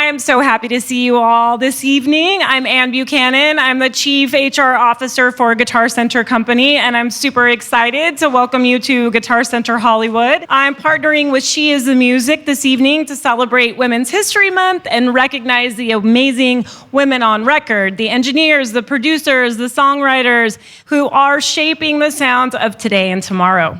I'm so happy to see you all this evening. I'm Anne Buchanan. I'm the Chief HR Officer for GuitarCenter Company, and I'm super excited to welcome you to GuitarCenter Hollywood. I'm partnering with She Is the Music this evening to celebrate Women's History Month and recognize the amazing women on record, the engineers, the producers, the songwriters who are shaping the sounds of today and tomorrow.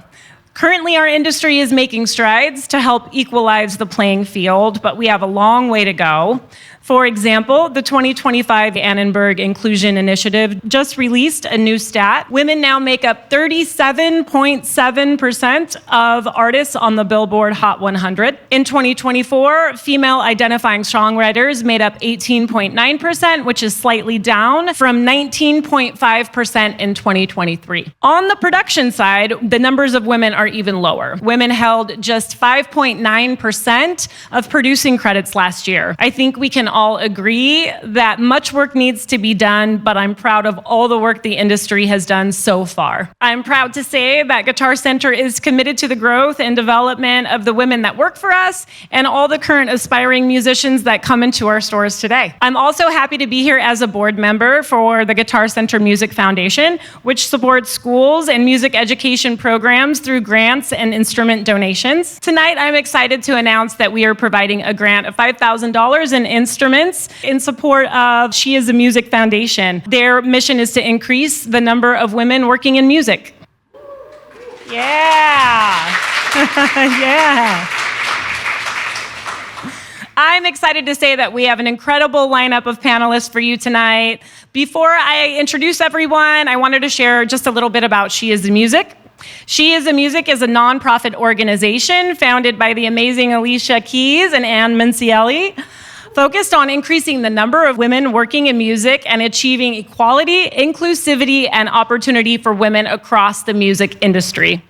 Currently, our industry is making strides to help equalize the playing field, but we have a long way to go. For example, the 2025 Annenberg Inclusion Initiative just released a new stat. Women now make up 37.7% of artists on the Billboard Hot 100. In 2024, female identifying songwriters made up 18.9%, which is slightly down from 19.5% in 2023. On the production side, the numbers of women are even lower. Women held just 5.9% of producing credits last year. I think we can all agree that much work needs to be done, but I'm proud of all the work the industry has done so far. I'm proud to say that GuitarCenter is committed to the growth and development of the women that work for us and all the current aspiring musicians that come into our stores today. I'm also happy to be here as a board member for the GuitarCenter Music Foundation, which supports schools and music education programs through grants and instrument donations. Tonight, I'm excited to announce that we are providing a grant of $5,000 in instruments in support of She Is the Music Foundation. Their mission is to increase the number of women working in music. Yeah. Yeah. I'm excited to say that we have an incredible lineup of panelists for you tonight. Before I introduce everyone, I wanted to share just a little bit about She Is the Music. She Is the Music is a nonprofit organization founded by the amazing Alicia and Anne Mincieli, focused on increasing the number of women working in music and achieving equality, inclusivity, and opportunity for women across the music industry.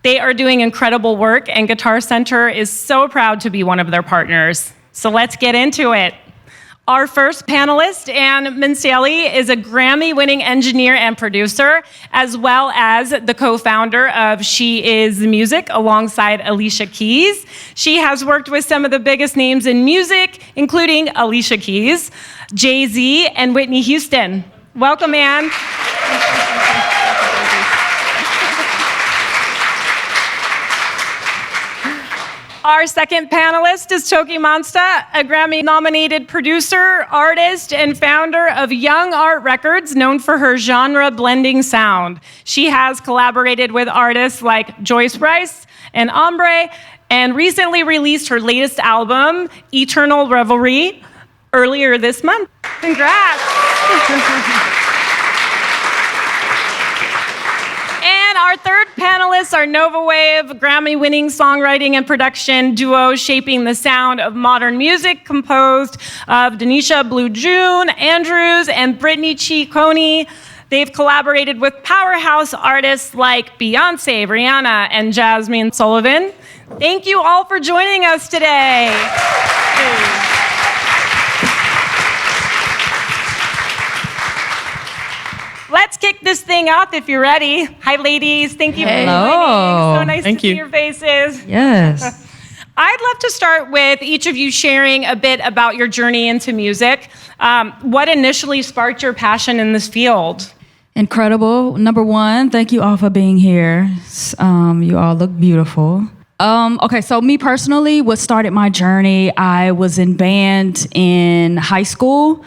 They are doing incredible work, and GuitarCenter is so proud to be one of their partners. So let's get into it. Our first panelist, Anne Mincieli, is a Grammy-winning engineer and producer, as well as the co-founder of She Is the Music, alongside Alicia Keys. She has worked with some of the biggest names in music, including Alicia Keys, Jay-Z, and Whitney Houston. Welcome, Anne. Our second panelist is TOKiMONSTA, a Grammy-nominated producer, artist, and founder of Young Art Records, known for her genre-blending sound. She has collaborated with artists like Joyce Rice and Ombre, and recently released her latest album, Eternal Revelry, earlier this month. Congrats! And our third panelists are Nova Wav, Grammy-winning songwriting and production duo shaping the sound of modern music, composed of Denisia, Blue June, Andrews, and Brittany, Coney. They've collaborated with powerhouse artists like Beyonce, Rihanna, and Jasmine Sullivan. Thank you all for joining us today. Let's kick this thing off if you're ready. Hi, ladies. Thank you for joining. So nice to see your faces. Yes. I'd love to start with each of you sharing a bit about your journey into music. What initially sparked your passion in this field? Incredible. Number one, thank you all for being here. You all look beautiful. Okay, so me personally, what started my journey, I was in band in high school.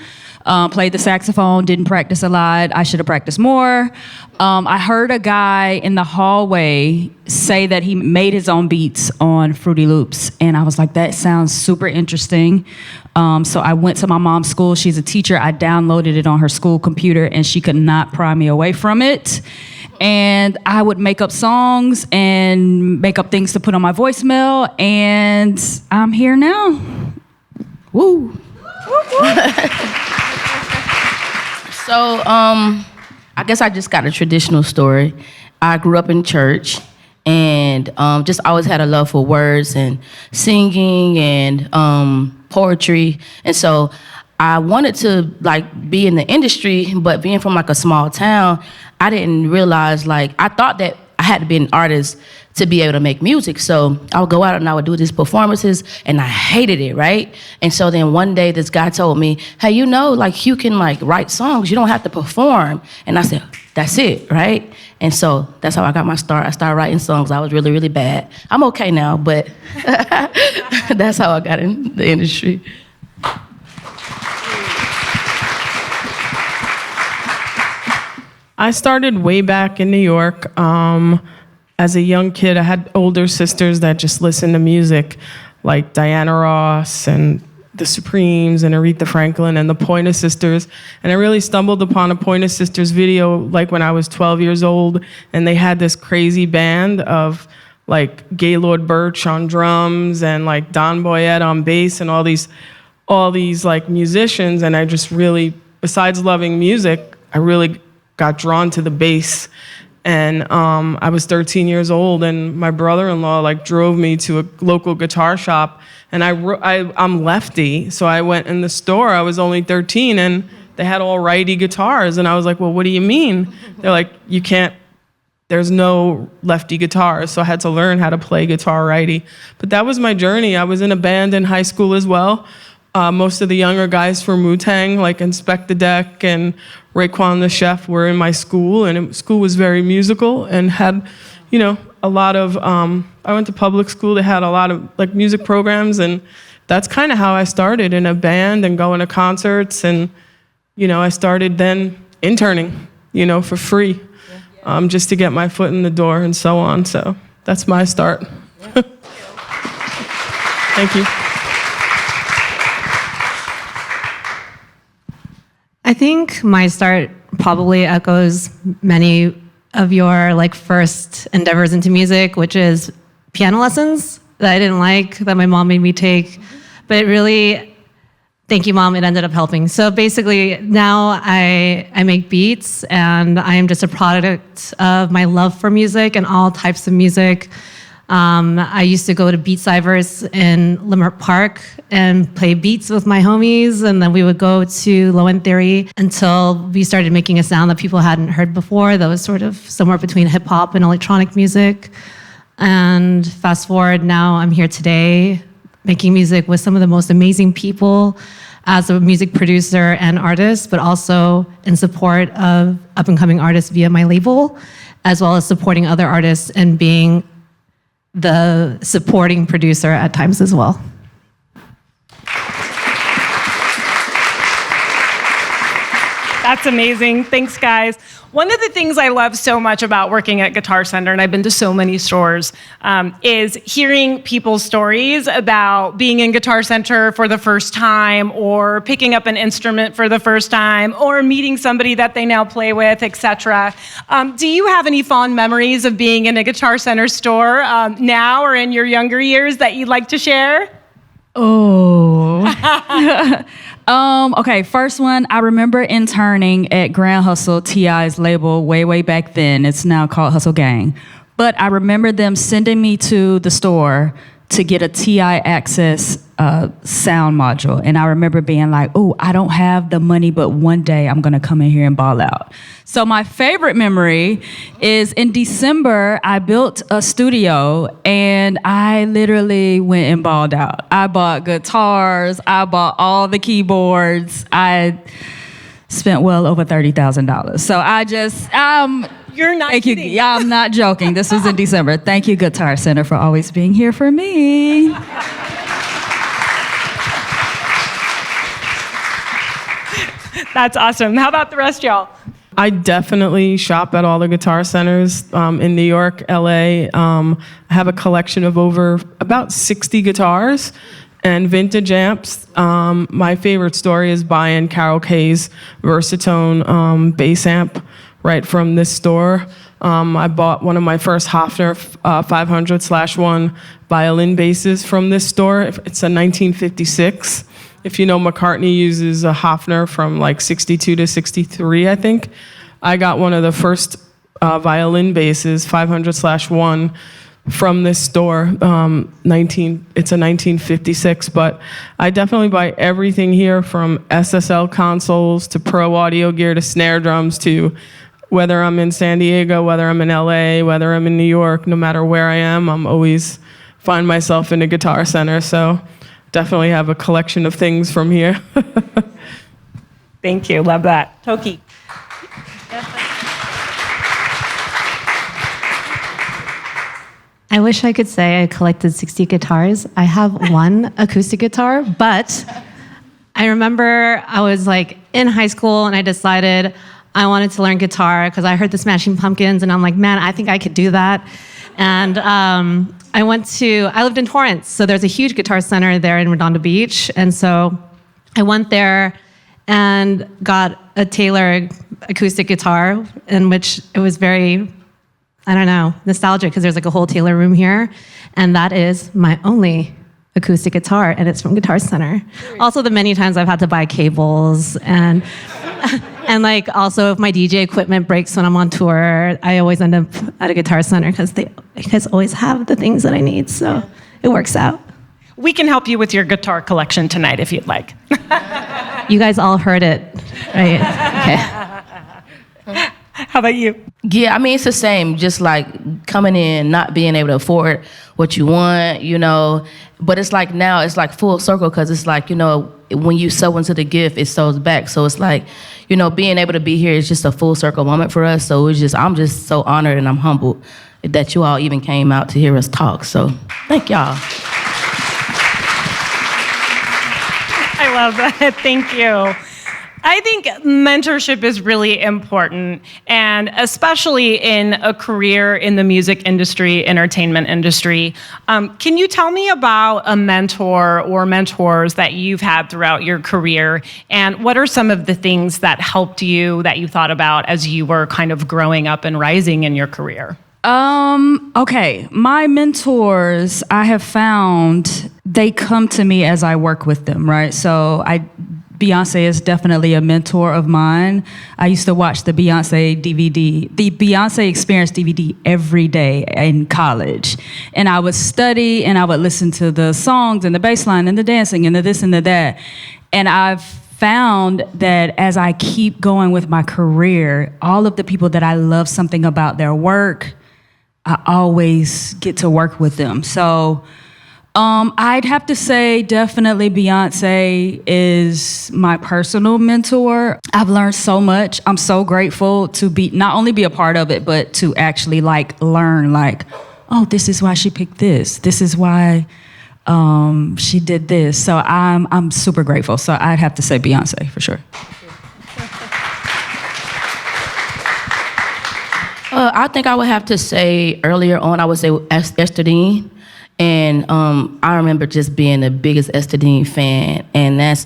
Played the saxophone, didn't practice a lot. I should have practiced more. I heard a guy in the hallway say that he made his own beats on Fruity Loops. And I was like, that sounds super interesting. So I went to my mom's school. She's a teacher. I downloaded it on her school computer, and she could not pry me away from it. And I would make up songs and make up things to put on my voicemail. And I'm here now. Woo. So, I guess I just got a traditional story. I grew up in church and just always had a love for words and singing and poetry. And so I wanted to be in the industry, but being from a small town, I didn't realize I thought that I had to be an artist to be able to make music. So I would go out and I would do these performances, and I hated it, right? And so then one day this guy told me, hey, you know, like you can like write songs, you don't have to perform. And I said, that's it, right? And so that's how I got my start. I started writing songs. I was really, really bad. I'm okay now, but that's how I got in the industry. I started way back in New York. As a young kid, I had older sisters that just listened to music, like Diana Ross and the Supremes and Aretha Franklin and the Pointer Sisters. And I really stumbled upon a Pointer Sisters video like when I was 12 years old, and they had this crazy band of like Gaylord Birch on drums and like Don Boyette on bass and all these like musicians. And I just really, besides loving music, I really got drawn to the bass. And I was 13 years old, and my brother-in-law like drove me to a local guitar shop. And I'm lefty, so I went in the store. I was only 13, and they had all righty guitars. And I was like, well, what do you mean? They're like, you can't, there's no lefty guitars. So I had to learn how to play guitar righty. But that was my journey. I was in a band in high school as well. Most of the younger guys from Wu-Tang, like Inspect the Deck and Raekwon the Chef, were in my school, and school was very musical and had, you know, a lot of, I went to public school. They had a lot of like music programs, and that's kind of how I started, in a band and going to concerts. And, you know, I started then interning, you know, for free, just to get my foot in the door and so on. So that's my start. Thank you. I think my start probably echoes many of your like first endeavors into music, which is piano lessons that I didn't like, that my mom made me take. But it really, thank you, Mom, it ended up helping. So basically now I make beats, and I am just a product of my love for music and all types of music. I used to go to Beat Cybers in Limerick Park and play beats with my homies, and then we would go to Low End Theory until we started making a sound that people hadn't heard before that was sort of somewhere between hip hop and electronic music. And fast forward, now I'm here today making music with some of the most amazing people as a music producer and artist, but also in support of up and coming artists via my label, as well as supporting other artists and being the supporting producer at times as well. That's amazing. Thanks, guys. One of the things I love so much about working at GuitarCenter, and I've been to so many stores, is hearing people's stories about being in GuitarCenter for the first time, or picking up an instrument for the first time, or meeting somebody that they now play with, etc. Do you have any fond memories of being in a GuitarCenter store now or in your younger years that you'd like to share? Oh. Okay, first one, I remember interning at Grand Hustle, T.I.'s label, way back then. It's now called Hustle Gang. But I remember them sending me to the store to get a T.I. Access sound module. And I remember being like, oh, I don't have the money, but one day I'm gonna come in here and ball out. So my favorite memory is in December, I built a studio and I literally went and balled out. I bought guitars, I bought all the keyboards, I spent well over $30,000. So I just, You're not kidding. Yeah, I'm not joking. This was in December. Thank you, GuitarCenter, for always being here for me. That's awesome. How about the rest, y'all? I definitely shop at all the guitar centers in New York, LA. I have a collection of over about 60 guitars and vintage amps. My favorite story is buying Carol Kay's Versatone bass amp right from this store. I bought one of my first Hofner 500/1 violin basses from this store. It's a 1956. If you know, McCartney uses a Hofner from like 62 to 63, I think. I got one of the first violin basses, 500/1, from this store. It's a 1956, but I definitely buy everything here, from SSL consoles to pro audio gear to snare drums to whether I'm in San Diego, whether I'm in LA, whether I'm in New York, no matter where I am, I'm always find myself in a guitar center. So definitely have a collection of things from here. Thank you. Love that. Toki. I wish I could say I collected 60 guitars. I have one acoustic guitar, but I remember I was like in high school and I decided I wanted to learn guitar because I heard the Smashing Pumpkins and I'm like, man, I think I could do that. And I lived in Torrance, so there's a huge guitar center there in Redondo Beach. And so I went there and got a Taylor acoustic guitar, in which it was very, I don't know, nostalgic because there's like a whole Taylor room here. And that is my only acoustic guitar, and it's from Guitar Center. Also, the many times I've had to buy cables and like also if my DJ equipment breaks when I'm on tour, I always end up at a Guitar Center because they guys always have the things that I need, so it works out. We can help you with your guitar collection tonight if you'd like. You guys all heard it, right? Okay. How about you? Yeah, I mean, it's the same. Just like coming in, not being able to afford what you want, you know. But it's like now, it's like full circle because it's like, you know, when you sow into the gift, it sows back. So it's like, you know, being able to be here is just a full circle moment for us. So I'm just so honored and I'm humbled that you all even came out to hear us talk. So thank y'all. I love that. Thank you. I think mentorship is really important, and especially in a career in the music industry, entertainment industry. Can you tell me about a mentor or mentors that you've had throughout your career, and what are some of the things that helped you, that you thought about as you were kind of growing up and rising in your career? Okay, my mentors, I have found, they come to me as I work with them, right? So Beyonce is definitely a mentor of mine. I used to watch the Beyonce Experience DVD every day in college. And I would study and I would listen to the songs and the bass line and the dancing and the this and the that. And I've found that as I keep going with my career, all of the people that I love something about their work, I always get to work with them. So I'd have to say definitely Beyonce is my personal mentor. I've learned so much. I'm so grateful to not only be a part of it, but to actually like learn like, oh, this is why she picked this. This is why she did this. So I'm super grateful. So I'd have to say Beyonce for sure. I think I would have to say earlier on, I would say Esther Dean. And I remember just being the biggest Esther Dean fan. And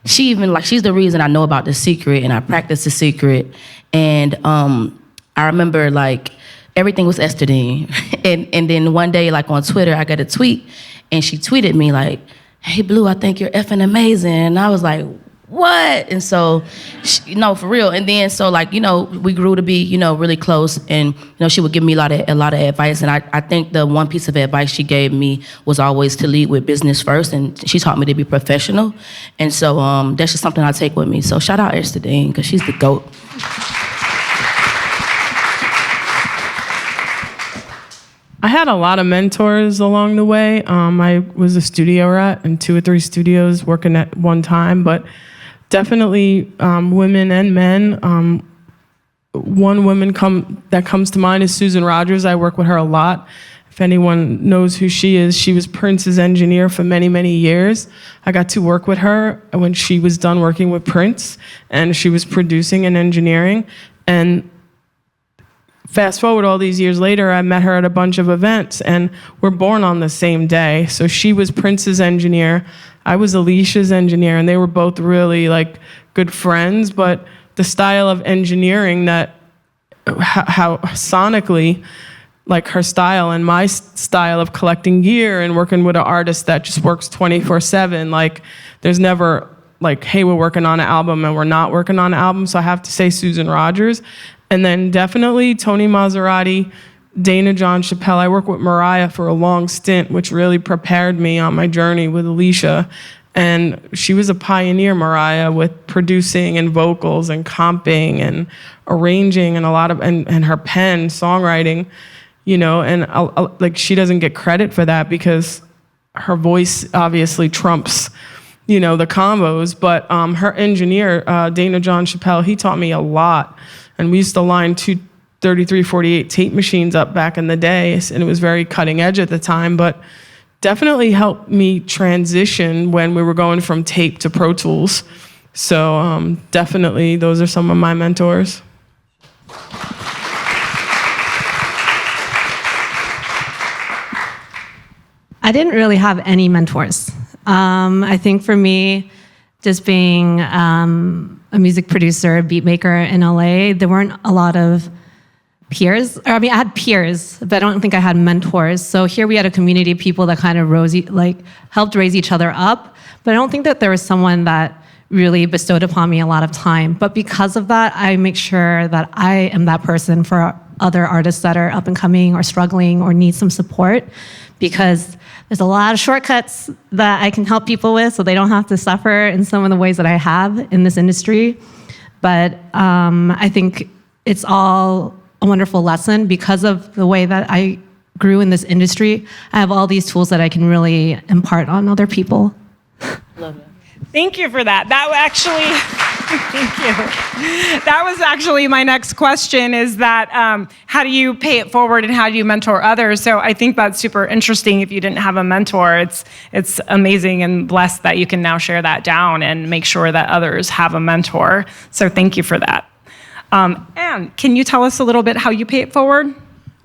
she's the reason I know about The Secret and I practice The Secret. And I remember like everything was Esther Dean. and then one day like on Twitter, I got a tweet and she tweeted me like, hey Blue, I think you're effing amazing. And I was like, what? And so, for real. And then, so like, you know, we grew to be, you know, really close. And, you know, she would give me a lot of advice. And I think the one piece of advice she gave me was always to lead with business first. And she taught me to be professional. And so that's just something I take with me. So shout out Esther Dean, because she's the GOAT. I had a lot of mentors along the way. I was a studio rat in 2 or 3 studios working at one time, but definitely women and men. One woman that comes to mind is Susan Rogers. I work with her a lot. If anyone knows who she is, she was Prince's engineer for many, many years. I got to work with her when she was done working with Prince, and she was producing and engineering. And fast forward all these years later, I met her at a bunch of events, and we're born on the same day. So she was Prince's engineer, I was Alicia's engineer, and they were both really like good friends, but the style of engineering how sonically, like her style and my style of collecting gear and working with an artist that just works 24/7, like there's never like, hey, we're working on an album and we're not working on an album. So I have to say Susan Rogers. And then definitely Tony Maserati, Dana John Chappelle. I worked with Mariah for a long stint, which really prepared me on my journey with Alicia. And she was a pioneer, Mariah, with producing and vocals and comping and arranging and a lot of, and her pen, songwriting, you know, and like she doesn't get credit for that because her voice obviously trumps, you know, the combos. But her engineer, Dana John Chappelle, he taught me a lot. And we used to line 2 3348 tape machines up back in the day, and it was very cutting edge at the time, but definitely helped me transition when we were going from tape to Pro Tools. So definitely those are some of my mentors. I didn't really have any mentors. I think for me, just being a music producer, beat maker in LA, there weren't a lot of peers. I mean, I had peers, but I don't think I had mentors. So here we had a community of people that kind of helped raise each other up. But I don't think that there was someone that really bestowed upon me a lot of time. But because of that, I make sure that I am that person for other artists that are up and coming or struggling or need some support, because there's a lot of shortcuts that I can help people with so they don't have to suffer in some of the ways that I have in this industry. But I think it's all a wonderful lesson because of the way that I grew in this industry. I have all these tools that I can really impart on other people. Love it. Thank you for that. That actually, thank you. That was actually my next question, is that how do you pay it forward and how do you mentor others? So I think that's super interesting. If you didn't have a mentor, it's amazing and blessed that you can now share that down and make sure that others have a mentor. So thank you for that. Anne, can you tell us a little bit how you pay it forward?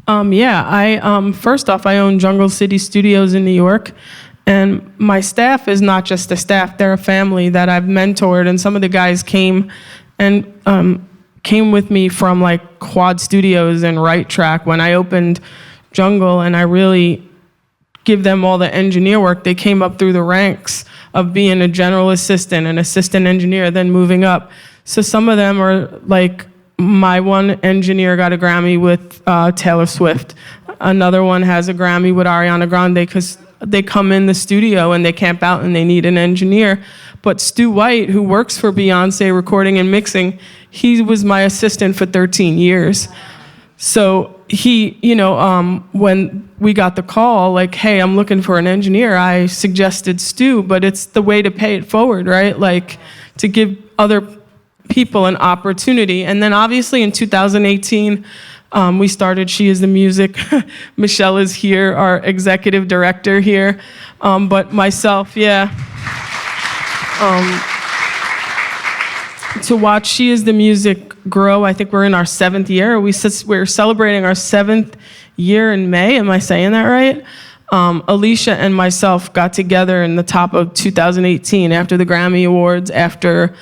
I first off, I own Jungle City Studios in New York. And my staff is not just a staff, they're a family that I've mentored. And some of the guys came with me from like Quad Studios and Right Track when I opened Jungle, and I really give them all the engineer work. They came up through the ranks of being a general assistant, an assistant engineer, then moving up. So some of them are like, my one engineer got a Grammy with Taylor Swift. Another one has a Grammy with Ariana Grande because they come in the studio and they camp out and they need an engineer. But Stu White, who works for Beyonce recording and mixing, he was my assistant for 13 years. So he, you know, when we got the call, like, hey, I'm looking for an engineer, I suggested Stu, but it's the way to pay it forward, right? Like, to give other people an opportunity. And then obviously in 2018, we started She Is the Music. Michelle is here, our executive director here. But myself, to watch She Is the Music grow, I think we're in our 7th year. We're celebrating our 7th year in May. Am I saying that right? Alicia and myself got together in the top of 2018 after the Grammy Awards, after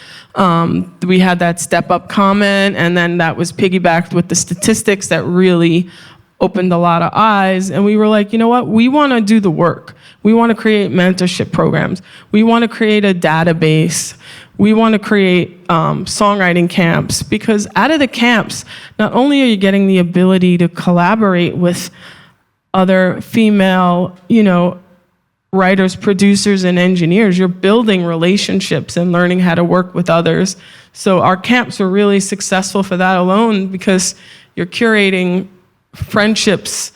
we had that step up comment, and then that was piggybacked with the statistics that really opened a lot of eyes. And we were like, you know what? We want to do the work. We want to create mentorship programs. We want to create a database. We want to create songwriting camps, because out of the camps, not only are you getting the ability to collaborate with other female, you know, writers, producers, and engineers, you're building relationships and learning how to work with others. So our camps are really successful for that alone, because you're curating friendships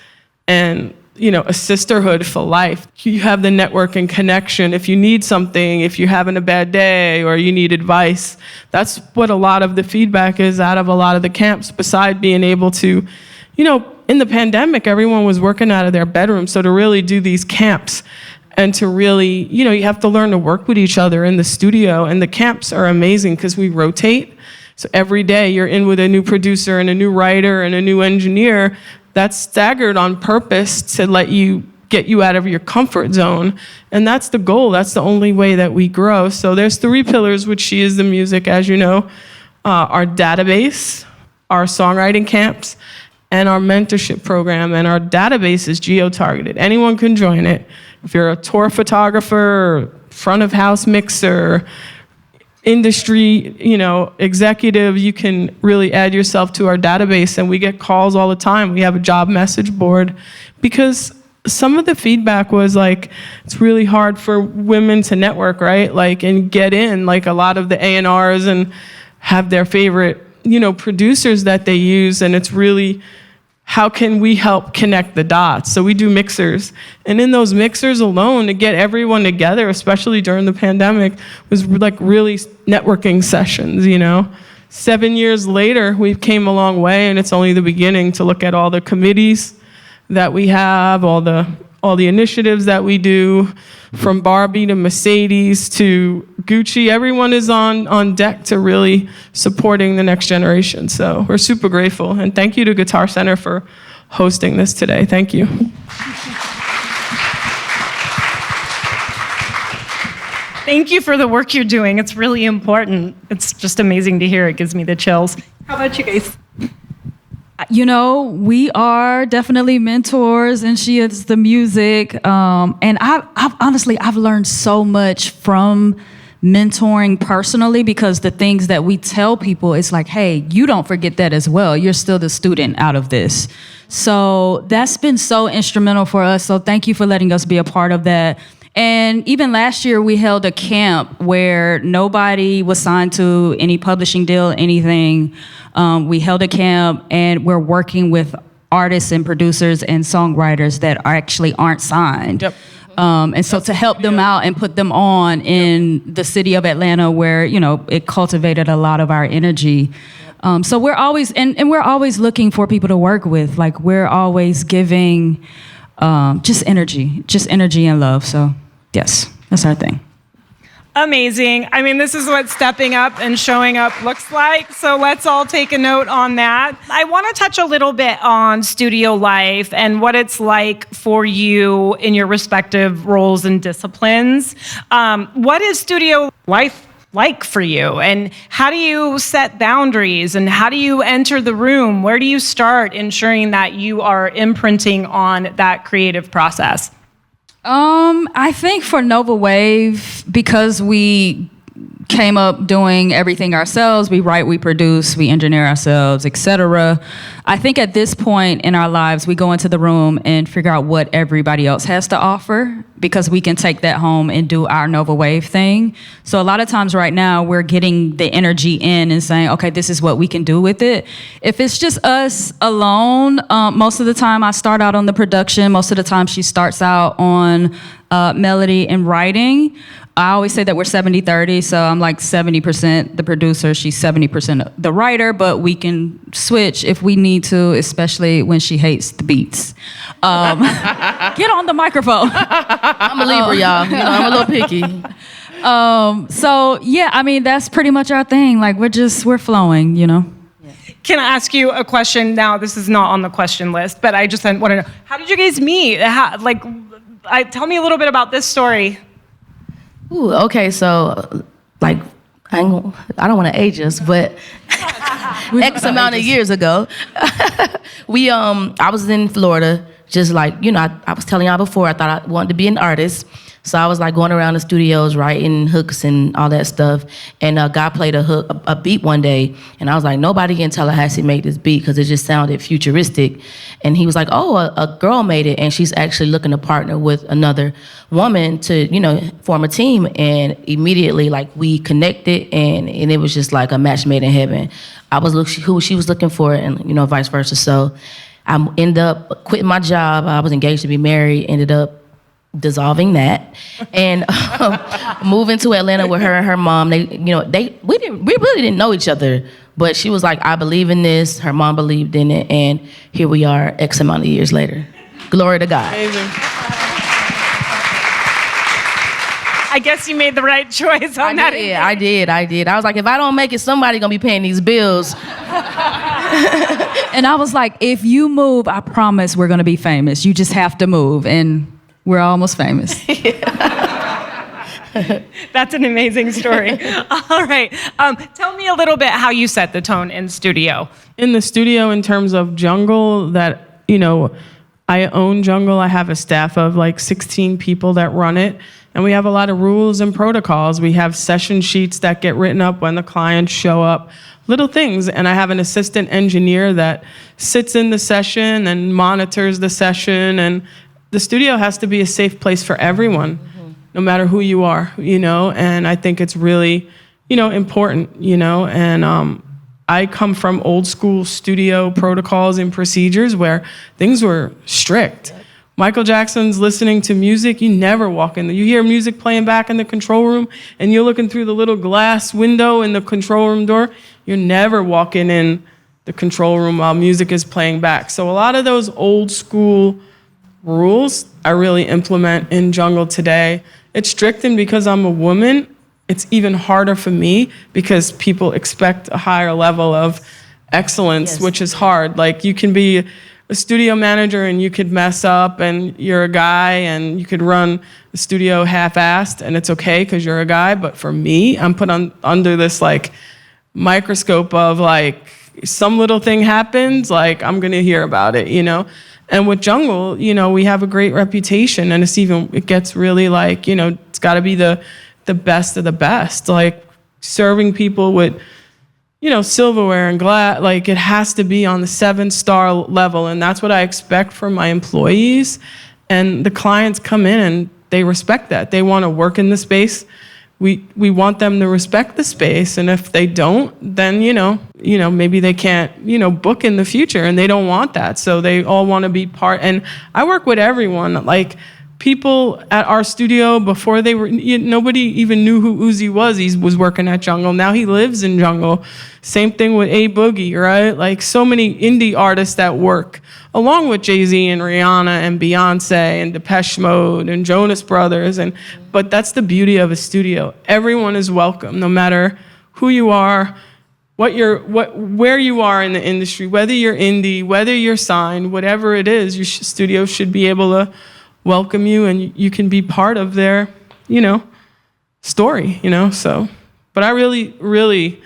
and, you know, a sisterhood for life. You have the network and connection. If you need something, if you're having a bad day or you need advice, that's what a lot of the feedback is out of a lot of the camps, beside being able to, you know, in the pandemic, everyone was working out of their bedroom. So to really do these camps and to really, you know, you have to learn to work with each other in the studio. And the camps are amazing because we rotate. So every day you're in with a new producer and a new writer and a new engineer. That's staggered on purpose to let you get you out of your comfort zone. And that's the goal. That's the only way that we grow. So there's 3 pillars, which She Is the Music, as you know, our database, our songwriting camps, and our mentorship program. And our database is geo-targeted. Anyone can join it. If you're a tour photographer, front of house mixer, industry, you know, executive, you can really add yourself to our database. And we get calls all the time. We have a job message board, because some of the feedback was like, it's really hard for women to network, right? Like, and get in, like a lot of the A&Rs and have their favorite, producers that they use. And it's really, how can we help connect the dots? So we do mixers. And in those mixers alone, to get everyone together, especially during the pandemic, was like really networking sessions, 7 years later, we've came a long way, and it's only the beginning to look at all the committees that we have, all the initiatives that we do, from Barbie to Mercedes to Gucci. Everyone is on deck to really supporting the next generation. So we're super grateful. And thank you to GuitarCenter for hosting this today. Thank you. Thank you for the work you're doing. It's really important. It's just amazing to hear. It gives me the chills. How about you guys? We are definitely mentors, and she is the music. And I've honestly learned so much from mentoring personally, because the things that we tell people, it's like, hey, you don't forget that as well. You're still the student out of this. So that's been so instrumental for us. So thank you for letting us be a part of that. And even last year, we held a camp where nobody was signed to any publishing deal, anything. We held a camp, and we're working with artists and producers and songwriters that actually aren't signed. Yep. And so to help them out and put them on in the city of Atlanta, where, it cultivated a lot of our energy. So we're always, and we're always looking for people to work with. Like, we're always giving just energy and love. So yes, that's our thing. Amazing. I mean, this is what stepping up and showing up looks like. So let's all take a note on that. I want to touch a little bit on studio life and what it's like for you in your respective roles and disciplines. What is studio life like for you? And how do you set boundaries? And how do you enter the room? Where do you start ensuring that you are imprinting on that creative process? I think for Nova Wav, because we came up doing everything ourselves, we write, we produce, we engineer ourselves, etc. I think at this point in our lives, we go into the room and figure out what everybody else has to offer, because we can take that home and do our Nova Wav thing. So a lot of times right now, we're getting the energy in and saying, okay, this is what we can do with it. If it's just us alone, most of the time I start out on the production. Most of the time she starts out on melody and writing. I always say that we're 70-30, so I'm like 70% the producer, she's 70% the writer, but we can switch if we need to, especially when she hates the beats. Get on the microphone. I'm a Libra, y'all. I'm a little picky. So yeah, I mean, that's pretty much our thing. Like, we're flowing, Can I ask you a question now? This is not on the question list, but I just want to know, how did you guys meet? Tell me a little bit about this story. Ooh, okay, so I don't want to age us, but X amount of years ago, I was in Florida, just like, I was telling y'all before, I thought I wanted to be an artist. So I was like going around the studios writing hooks and all that stuff. And a guy played a beat one day, and I was like, nobody in Tallahassee made this beat because it just sounded futuristic. And he was like, oh, a girl made it, and she's actually looking to partner with another woman to, form a team. And immediately, we connected, and it was just like a match made in heaven. I was who she was looking for, and vice versa. So I ended up quitting my job. I was engaged to be married. Ended up dissolving that and moving to Atlanta with her and her mom. We really didn't know each other, but she was like, I believe in this. Her mom believed in it, and here we are X amount of years later. Glory to God. Amazing. I guess you made the right choice on that. I did. I was like, if I don't make it, somebody gonna be paying these bills. And I was like, if you move, I promise we're gonna be famous. You just have to move. And we're almost famous. That's an amazing story. All right. Tell me a little bit how you set the tone in studio. In the studio, in terms of Jungle, that, I own Jungle. I have a staff of 16 people that run it. And we have a lot of rules and protocols. We have session sheets that get written up when the clients show up, little things. And I have an assistant engineer that sits in the session and monitors the session and the studio has to be a safe place for everyone, no matter who you are, and I think it's really, important, and I come from old school studio protocols and procedures where things were strict. Michael Jackson's listening to music, you never walk in. You hear music playing back in the control room, and you're looking through the little glass window in the control room door. You're never walking in the control room while music is playing back. So a lot of those old school rules I really implement in jungle today. It's strict, and because I'm a woman, it's even harder for me because people expect a higher level of excellence, which is hard. Like, you can be a studio manager and you could mess up and you're a guy, and you could run the studio half-assed and it's okay because you're a guy. But for me, I'm put under this like microscope of like, some little thing happens, like I'm gonna hear about it, And with jungle, we have a great reputation, and it gets really like, it's gotta be the best of the best, like serving people with, silverware and glass, like it has to be on the 7-star level. And that's what I expect from my employees. And the clients come in and they respect that. They want to work in the space. We want them to respect the space. And if they don't, then, maybe they can't, book in the future, and they don't want that. So they all want to be part. And I work with everyone, like people at our studio before nobody even knew who Uzi was. He was working at Jungle. Now he lives in Jungle. Same thing with A Boogie, right? Like so many indie artists that work along with Jay-Z and Rihanna and Beyonce and Depeche Mode and Jonas Brothers. But that's the beauty of a studio. Everyone is welcome, no matter who you are, where you are in the industry, whether you're indie, whether you're signed, whatever it is, your studio should be able to welcome you, and you can be part of their, story, so. But I really,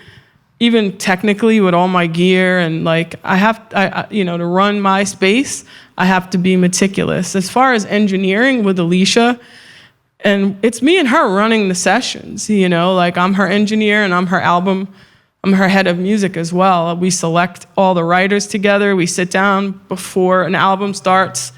even technically with all my gear and like, to run my space, I have to be meticulous. As far as engineering with Alicia, and it's me and her running the sessions, like I'm her engineer and I'm her head of music as well. We select all the writers together. We sit down before an album starts,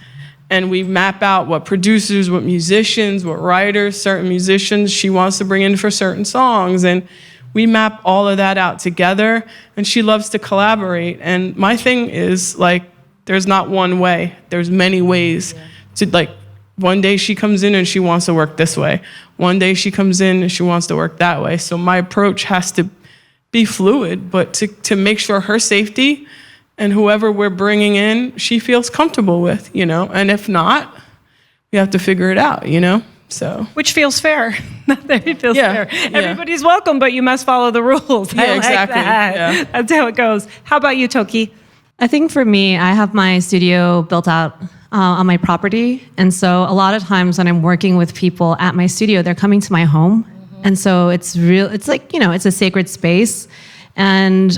and we map out what producers, what musicians, what writers, certain musicians she wants to bring in for certain songs. And we map all of that out together, and she loves to collaborate. And my thing is, like, there's not one way. There's many ways to, like, one day she comes in and she wants to work this way. One day she comes in and she wants to work that way. So my approach has to be fluid, but to make sure her safety and whoever we're bringing in, she feels comfortable with, And if not, we have to figure it out, So. Which feels fair. It feels fair. Everybody's welcome, but you must follow the rules. Yeah, exactly. That. Yeah. That's how it goes. How about you, Toki? I think for me, I have my studio built out on my property. And so a lot of times when I'm working with people at my studio, they're coming to my home. And so it's like, it's a sacred space. And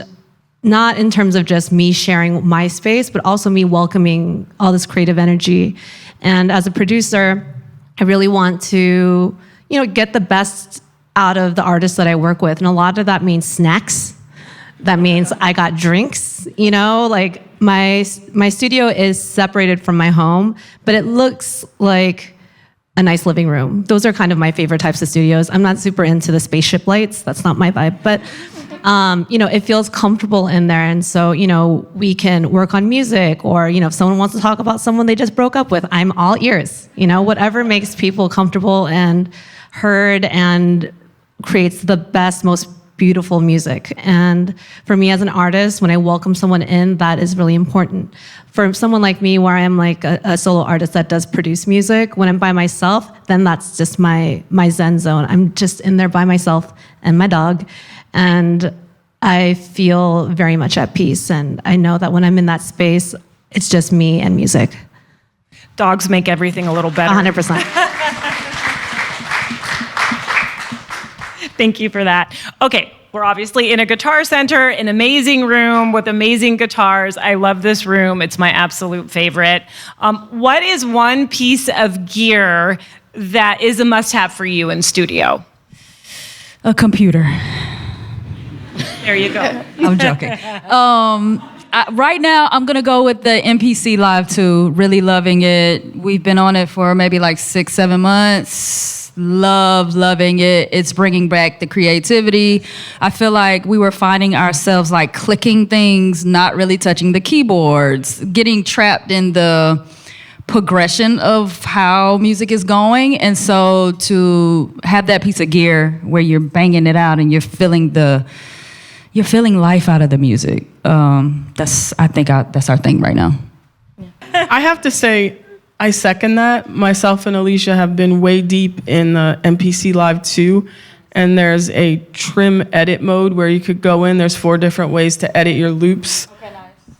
not in terms of just me sharing my space, but also me welcoming all this creative energy. And as a producer, I really want to, get the best out of the artists that I work with. And a lot of that means snacks. That means I got drinks, like my studio is separated from my home, but it looks like a nice living room. Those are kind of my favorite types of studios. I'm not super into the spaceship lights. That's not my vibe, but it feels comfortable in there. And so, we can work on music, or, if someone wants to talk about someone they just broke up with, I'm all ears, whatever makes people comfortable and heard and creates the best, most beautiful music. And for me as an artist, when I welcome someone in, that is really important. For someone like me, where I'm like a solo artist that does produce music, when I'm by myself, then that's just my zen zone. I'm just in there by myself and my dog. And I feel very much at peace. And I know that when I'm in that space, it's just me and music. Dogs make everything a little better. 100%. Thank you for that. Okay, we're obviously in a guitar center, an amazing room with amazing guitars. I love this room. It's my absolute favorite. What is one piece of gear that is a must-have for you in studio? A computer. There you go. I'm joking. Right now, I'm going to go with the MPC Live 2. Really loving it. We've been on it for maybe like 6-7 months. Loving it. It's bringing back the creativity. I feel like we were finding ourselves like clicking things, not really touching the keyboards, getting trapped in the progression of how music is going. And so to have that piece of gear where you're banging it out and you're feeling life out of the music. That's our thing right now. I have to say, I second that. Myself and Alicia have been way deep in the MPC Live 2, and there's a trim edit mode where you could go in. There's 4 different ways to edit your loops,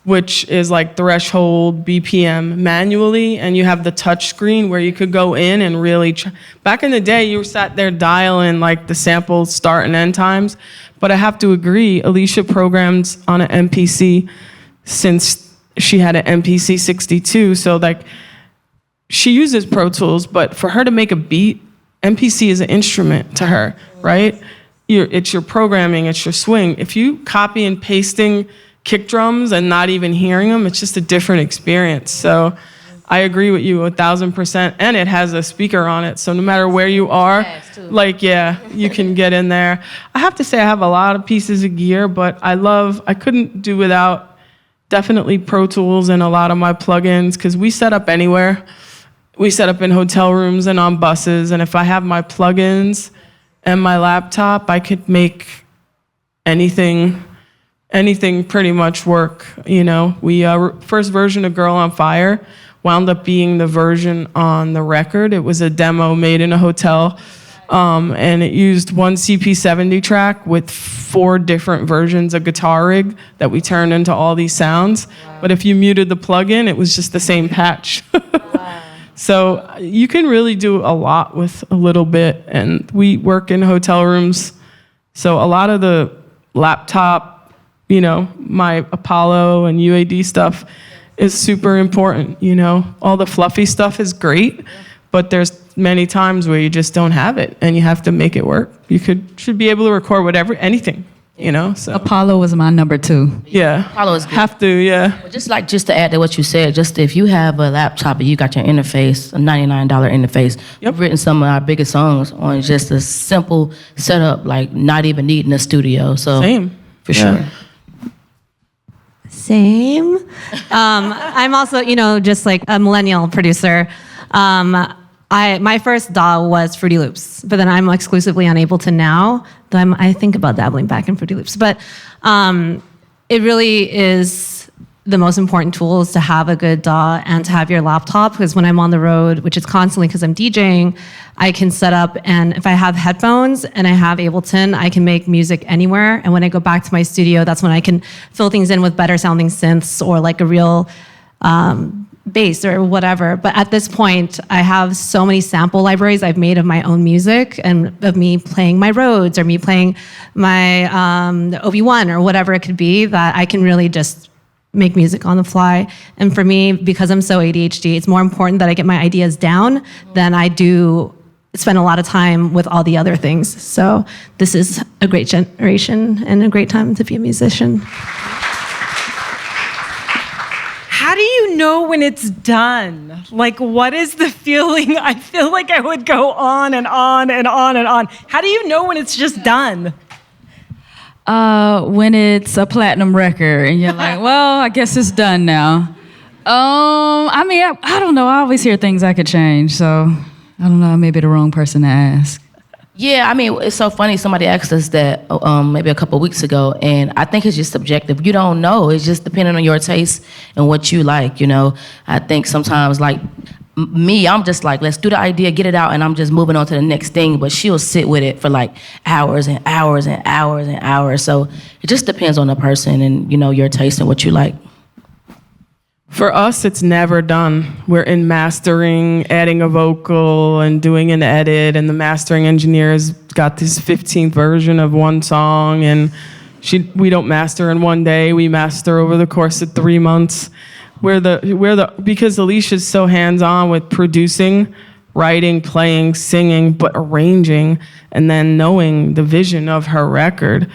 which is like threshold, BPM manually, and you have the touch screen where you could go in and really back in the day, you sat there dialing like the sample start and end times. But I have to agree, Alicia programs on an MPC since she had an MPC 62. So like, she uses Pro Tools, but for her to make a beat, MPC is an instrument to her, right? It's your programming, it's your swing. If you copy and pasting kick drums and not even hearing them, it's just a different experience. So I agree with you 1,000%. And it has a speaker on it. So no matter where you are, like, yeah, you can get in there. I have to say I have a lot of pieces of gear, but I couldn't do without definitely Pro Tools and a lot of my plugins, because we set up anywhere. We set up in hotel rooms and on buses. And if I have my plugins and my laptop, I could make anything pretty much work, you know. We first version of Girl on Fire wound up being the version on the record. It was a demo made in a hotel, and it used one CP70 track with 4 different versions of guitar rig that we turned into all these sounds. Wow. But if you muted the plugin, it was just the same patch. Wow. So you can really do a lot with a little bit, and we work in hotel rooms, so a lot of the laptop, you know, my Apollo and UAD stuff is super important, you know. All the fluffy stuff is great, but there's many times where you just don't have it and you have to make it work. You should be able to record anything, you know. So Apollo was my number 2. Yeah. Apollo is good. Have to, yeah. Well, just to add to what you said, just if you have a laptop and you got your interface, a $99 interface, You've written some of our biggest songs on just a simple setup, like not even needing a studio. So Same. For sure. Same. I'm also, just like a millennial producer. My first DAW was Fruity Loops, but then I'm exclusively on Ableton now. Though I think about dabbling back in Fruity Loops, but it really is the most important tool is to have a good DAW and to have your laptop, because when I'm on the road, which is constantly because I'm DJing, I can set up, and if I have headphones and I have Ableton, I can make music anywhere. And when I go back to my studio, that's when I can fill things in with better sounding synths or like a real bass or whatever. But at this point, I have so many sample libraries I've made of my own music and of me playing my Rhodes or me playing my OV1 or whatever it could be, that I can really just make music on the fly. And for me, because I'm so ADHD, it's more important that I get my ideas down than I do spend a lot of time with all the other things. So this is a great generation and a great time to be a musician. How do you know when it's done? Like, what is the feeling? I feel like I would go on and on and on and on. How do you know when it's just done? When it's a platinum record and you're like, well, I guess it's done now. I don't know. I always hear things I could change, so I don't know. I may be the wrong person to ask. Yeah, it's so funny. Somebody asked us that maybe a couple of weeks ago, and I think it's just subjective. You don't know. It's just depending on your taste and what you like, you know. I think sometimes, like me, I'm just like, let's do the idea, get it out, and I'm just moving on to the next thing. But she'll sit with it for like hours and hours and hours and hours. So it just depends on the person and, you know, your taste and what you like. For us, it's never done. We're in mastering, adding a vocal and doing an edit, and the mastering engineer's got this 15th version of one song, and we don't master in one day. We master over the course of 3 months. Because Alicia's so hands-on with producing, writing, playing, singing, but arranging, and then knowing the vision of her record.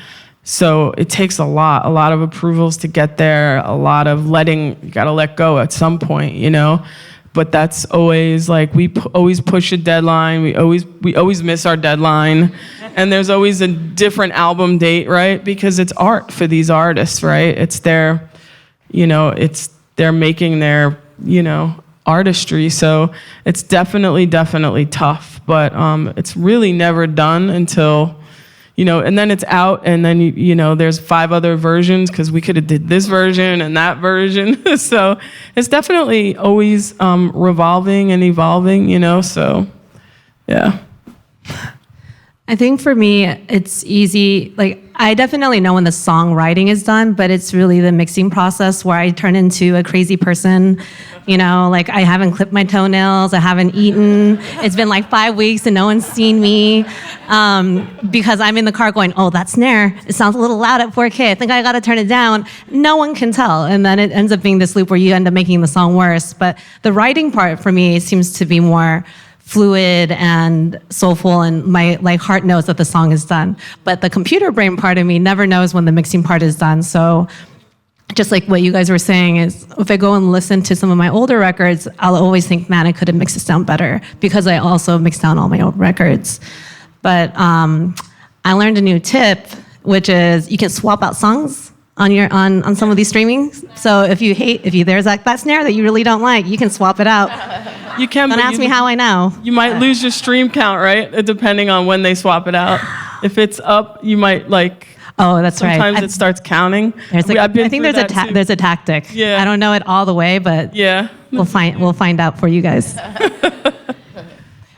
So it takes a lot of approvals to get there, a lot of you gotta let go at some point, you know? But that's always like, we always push a deadline, we always miss our deadline, and there's always a different album date, right? Because it's art for these artists, right? It's their, they're making their, artistry, so it's definitely tough, but it's really never done until, and then it's out, and then, there's 5 other versions, because we could have did this version and that version. So it's definitely always revolving and evolving, so yeah. I think for me, it's easy. Like, I definitely know when the songwriting is done, but it's really the mixing process where I turn into a crazy person. Like, I haven't clipped my toenails, I haven't eaten. It's been like 5 weeks and no one's seen me because I'm in the car going, oh, that snare, it sounds a little loud at 4K. I think I got to turn it down. No one can tell. And then it ends up being this loop where you end up making the song worse. But the writing part for me seems to be more fluid and soulful, and my heart knows that the song is done. But the computer brain part of me never knows when the mixing part is done. So just like what you guys were saying is, if I go and listen to some of my older records, I'll always think, man, I could have mixed this down better, because I also mixed down all my old records. But I learned a new tip, which is you can swap out songs on some of these streamings. So if there's that snare that you really don't like, you can swap it out. You can. Don't ask me how I know. You might lose your stream count, right? Depending on when they swap it out. If it's up, you might Oh, that's right. Sometimes it starts counting. I think there's a tactic. Yeah. I don't know it all the way, but yeah, we'll find out for you guys.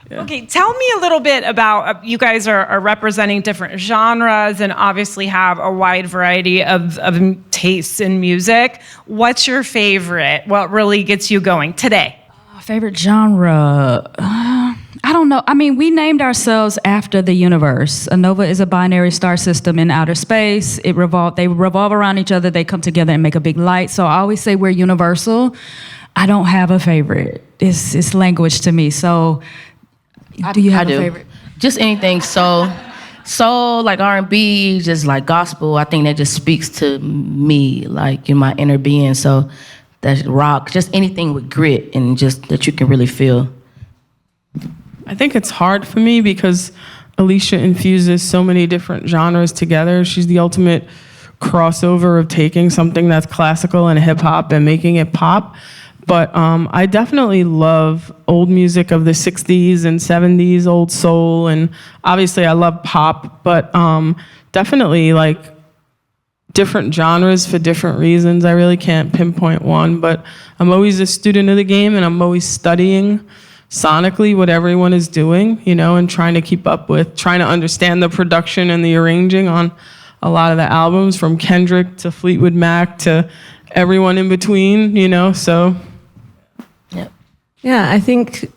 Yeah. Okay, tell me a little bit about, you guys are representing different genres and obviously have a wide variety of tastes in music. What's your favorite? What really gets you going today? Favorite genre? I don't know. I mean, we named ourselves after the universe. A nova is a binary star system in outer space. They revolve around each other. They come together and make a big light. So I always say we're universal. I don't have a favorite. It's language to me. So do you have a favorite? Just anything. So like R&B, just like gospel. I think that just speaks to me, like in my inner being. So that's rock, just anything with grit and just that you can really feel. I think it's hard for me because Alicia infuses so many different genres together. She's the ultimate crossover of taking something that's classical and hip hop and making it pop. But I definitely love old music of the 60s and 70s, old soul, and obviously I love pop, but definitely like different genres for different reasons. I really can't pinpoint one, but I'm always a student of the game, and I'm always studying sonically what everyone is doing, and trying to keep up with, trying to understand the production and the arranging on a lot of the albums, from Kendrick to Fleetwood Mac to everyone in between, so. Yeah, I think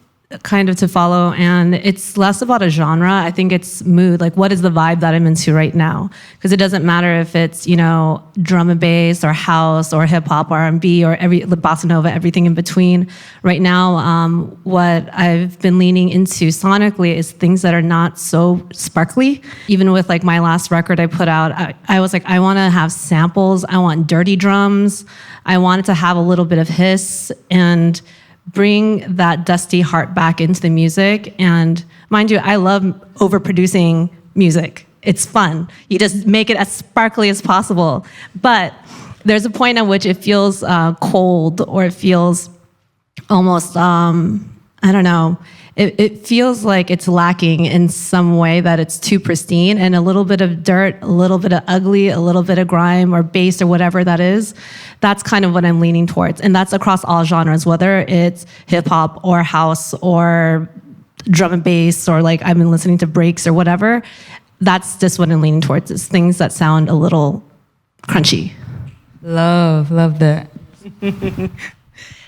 kind of to follow, and it's less about a genre. I think it's mood, like what is the vibe that I'm into right now? Because it doesn't matter if it's, drum and bass or house or hip hop or R&B or bossa nova, everything in between. Right now, what I've been leaning into sonically is things that are not so sparkly. Even with like my last record I put out, I was like, I want to have samples. I want dirty drums. I want it to have a little bit of hiss and bring that dusty heart back into the music. And mind you, I love overproducing music. It's fun. You just make it as sparkly as possible. But there's a point at which it feels cold, or it feels almost, I don't know, it feels like it's lacking in some way, that it's too pristine, and a little bit of dirt, a little bit of ugly, a little bit of grime or bass or whatever that is. That's kind of what I'm leaning towards. And that's across all genres, whether it's hip hop or house or drum and bass, or like I've been listening to breaks or whatever. That's just what I'm leaning towards, is things that sound a little crunchy. Love that.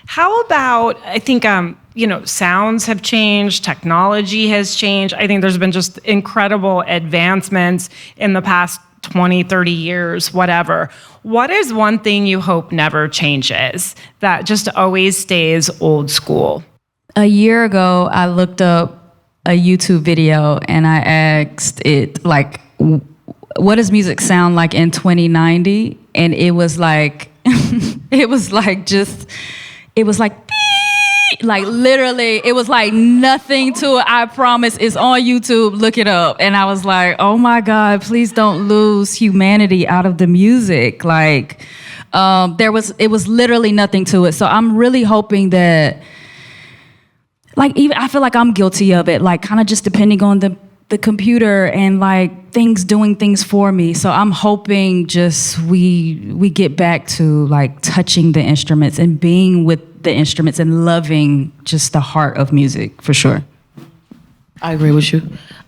How about, I think, sounds have changed, technology has changed. I think there's been just incredible advancements in the past 20, 30 years, whatever. What is one thing you hope never changes, that just always stays old school? A year ago, I looked up a YouTube video and I asked it, like, what does music sound like in 2090? And it was like, it was like literally, it was like nothing to it. I promise, it's on YouTube, look it up. And I was like, oh my God, please don't lose humanity out of the music. Like, it was literally nothing to it. So I'm really hoping that, like, even I feel like I'm guilty of it, like kind of just depending on the computer and like things doing things for me. So I'm hoping just we get back to like touching the instruments and being with the instruments and loving just the heart of music, for sure. I agree with you.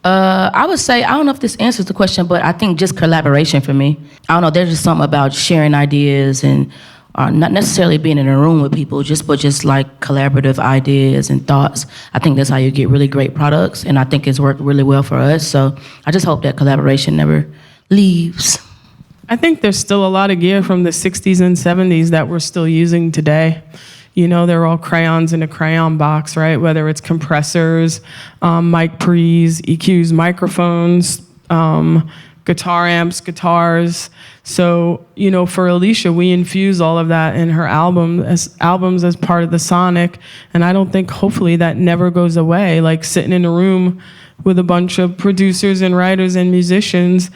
I would say, I don't know if this answers the question, but I think just collaboration for me. I don't know, there's just something about sharing ideas and not necessarily being in a room with people, but just like collaborative ideas and thoughts. I think that's how you get really great products, and I think it's worked really well for us. So I just hope that collaboration never leaves. I think there's still a lot of gear from the 60s and 70s that we're still using today. You know, they're all crayons in a crayon box, right? Whether it's compressors, mic pre's, EQs, microphones, guitar amps, guitars. So, you know, for Alicia, we infuse all of that in her albums as part of the sonic. And I don't think, hopefully, that never goes away. Like sitting in a room with a bunch of producers and writers and musicians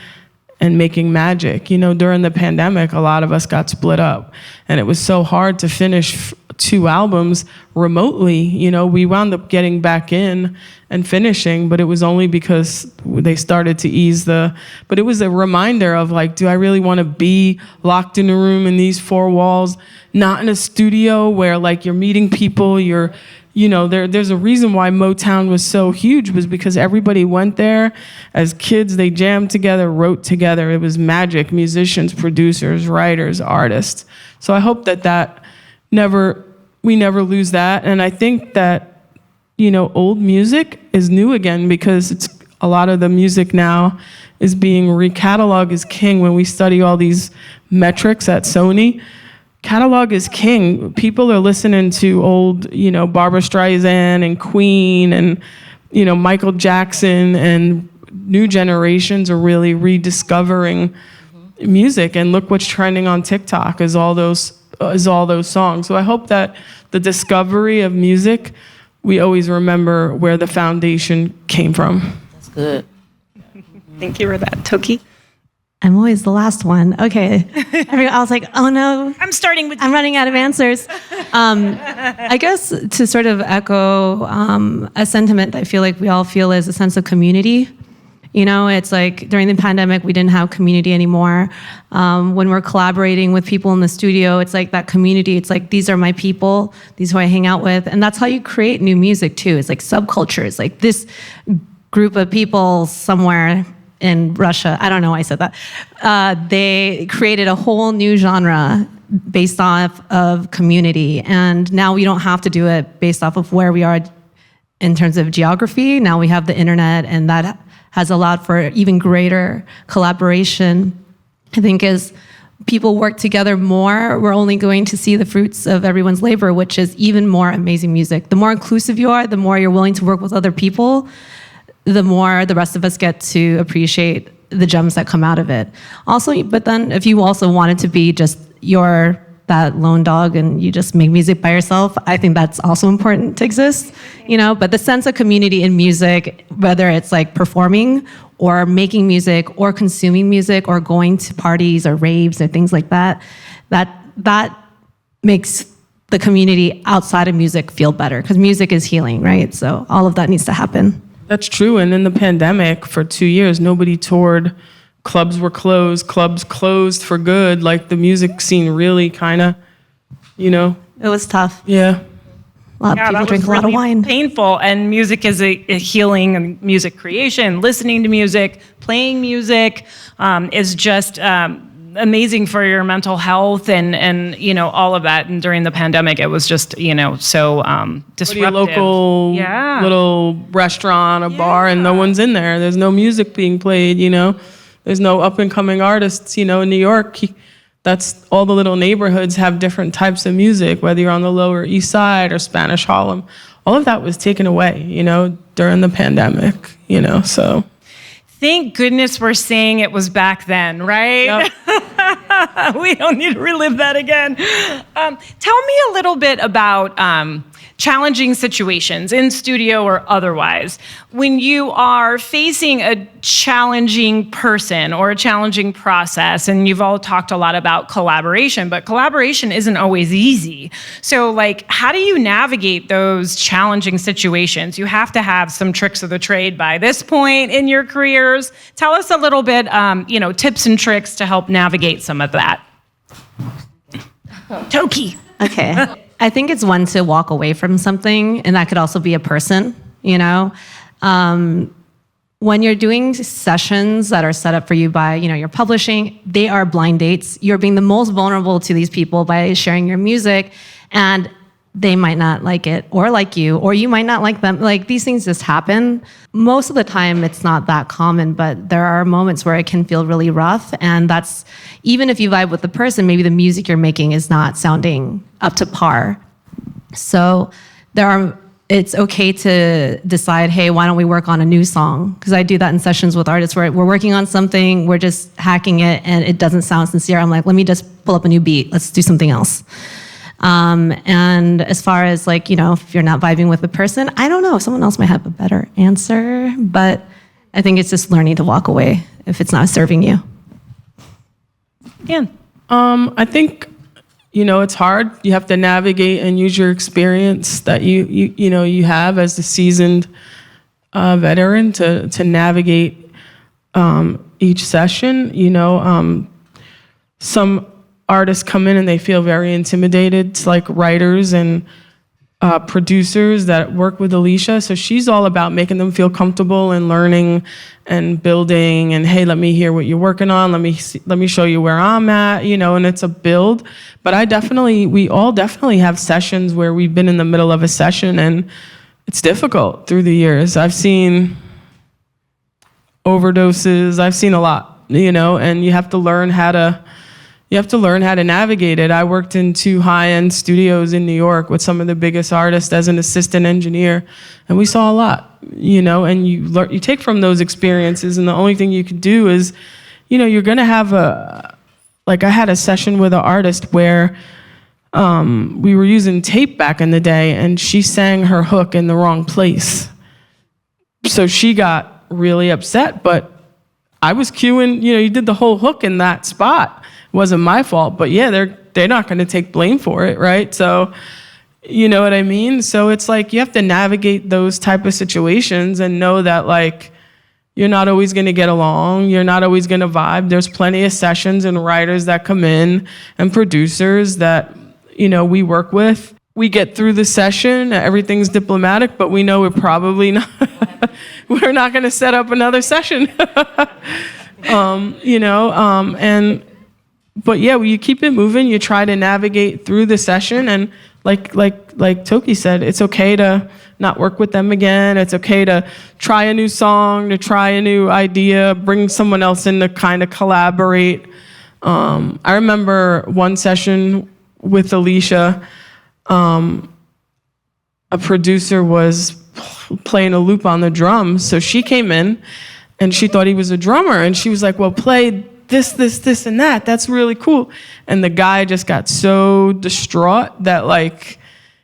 and making magic. You know, during the pandemic, a lot of us got split up. And it was so hard to finish 2 albums remotely. You know, we wound up getting back in and finishing, but it was only because they started to ease but it was a reminder of like, do I really want to be locked in a room in these 4 walls, not in a studio where like you're meeting people, there's a reason why Motown was so huge, was because everybody went there as kids, they jammed together, wrote together. It was magic, musicians, producers, writers, artists. So I hope that we never lose that. And I think that, you know, old music is new again, because a lot of the music now is being recataloged as king. When we study all these metrics at Sony, catalog is king. People are listening to old, you know, Barbra Streisand and Queen and, you know, Michael Jackson, and new generations are really rediscovering music. And look what's trending on TikTok is all those songs. So I hope that the discovery of music, we always remember where the foundation came from. That's good. Thank you for that. Toki? I'm always the last one. Okay. I was like, oh no. I'm running out of answers. I guess to sort of echo a sentiment that I feel like we all feel is a sense of community. You know, it's like during the pandemic, we didn't have community anymore. When we're collaborating with people in the studio, it's like that community. It's like, these are my people, these who I hang out with. And that's how you create new music too. It's like subcultures, like this group of people somewhere in Russia, I don't know why I said that. They created a whole new genre based off of community. And now we don't have to do it based off of where we are in terms of geography. Now we have the internet, and that has allowed for even greater collaboration. I think as people work together more, we're only going to see the fruits of everyone's labor, which is even more amazing music. The more inclusive you are, the more you're willing to work with other people, the more the rest of us get to appreciate the gems that come out of it. Also, but then if you also wanted to be just that lone dog and you just make music by yourself, I think that's also important to exist, you know, but the sense of community in music, whether it's like performing or making music or consuming music or going to parties or raves or things like that, that makes the community outside of music feel better, because music is healing, right? So all of that needs to happen. That's true. And in the pandemic, for 2 years, nobody toured. Clubs were closed. Clubs closed for good. Like the music scene really kind of, you know. It was tough. Yeah. A lot of people drink a lot of wine. Painful. And music is a healing, and music creation, listening to music, playing music is just amazing for your mental health and you know, all of that. And during the pandemic, it was just, you know, so disruptive. What a local little restaurant, a bar, and no one's in there. There's no music being played, you know. There's no up-and-coming artists, you know, in New York. That's all the little neighborhoods have different types of music, whether you're on the Lower East Side or Spanish Harlem. All of that was taken away, you know, during the pandemic, you know, so. Thank goodness we're saying it was back then, right? Yep. We don't need to relive that again. Tell me a little bit about challenging situations in studio or otherwise. When you are facing a challenging person or a challenging process, and you've all talked a lot about collaboration, but collaboration isn't always easy. So like, how do you navigate those challenging situations? You have to have some tricks of the trade by this point in your careers. Tell us a little bit, tips and tricks to help navigate some of that. Toki. Okay. I think it's one to walk away from something, and that could also be a person, When you're doing sessions that are set up for you by, your publishing, they are blind dates. You're being the most vulnerable to these people by sharing your music, and they might not like it or like you, or you might not like them. Like, these things just happen. Most of the time, it's not that common, but there are moments where it can feel really rough. And that's, even if you vibe with the person, maybe the music you're making is not sounding up to par. So it's okay to decide, hey, why don't we work on a new song? Because I do that in sessions with artists where we're working on something, we're just hacking it, and it doesn't sound sincere. I'm like, let me just pull up a new beat. Let's do something else. And as far as if you're not vibing with the person, I don't know, someone else might have a better answer, but I think it's just learning to walk away if it's not serving you. Anne. I think, it's hard. You have to navigate and use your experience that you have as a seasoned veteran to navigate each session. Some artists come in and they feel very intimidated. It's like writers and producers that work with Alicia. So she's all about making them feel comfortable and learning and building, and hey, let me hear what you're working on. Let me show you where I'm at, and it's a build. But we all definitely have sessions where we've been in the middle of a session and it's difficult through the years. I've seen overdoses. I've seen a lot, and you have to learn how to navigate it. I worked in 2 high-end studios in New York with some of the biggest artists as an assistant engineer, and we saw a lot, and you take from those experiences, and the only thing you can do is, you're gonna have I had a session with an artist where we were using tape back in the day, and she sang her hook in the wrong place. So she got really upset, but I was cueing, you did the whole hook in that spot. It wasn't my fault, but yeah, they're not going to take blame for it, right? So, you know what I mean? So it's like you have to navigate those type of situations and know that you're not always going to get along, you're not always going to vibe. There's plenty of sessions and writers that come in and producers that, we work with. We get through the session, everything's diplomatic, but we know we're probably not, we're not going to set up another session. But yeah, you keep it moving. You try to navigate through the session, and like Toki said, it's okay to not work with them again. It's okay to try a new song, to try a new idea, bring someone else in to kind of collaborate. I remember one session with Alicia. A producer was playing a loop on the drums, so she came in, and she thought he was a drummer, and she was like, "Well, play this, and that. That's really cool." And the guy just got so distraught that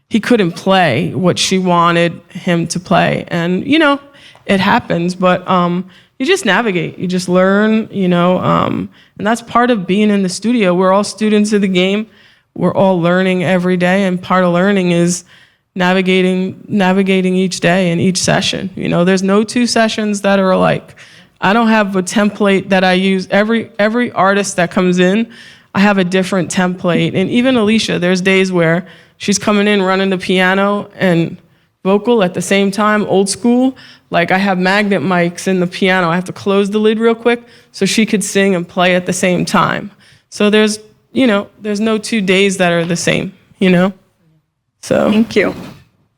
he couldn't play what she wanted him to play. And it happens, but you just navigate, you just learn, and that's part of being in the studio. We're all students of the game. We're all learning every day, and part of learning is navigating each day and each session. There's no 2 sessions that are alike. I don't have a template that I use. Every artist that comes in, I have a different template. And even Alicia, there's days where she's coming in running the piano and vocal at the same time, old school. I have magnet mics in the piano. I have to close the lid real quick so she could sing and play at the same time. So there's no 2 days that are the same, So. Thank you.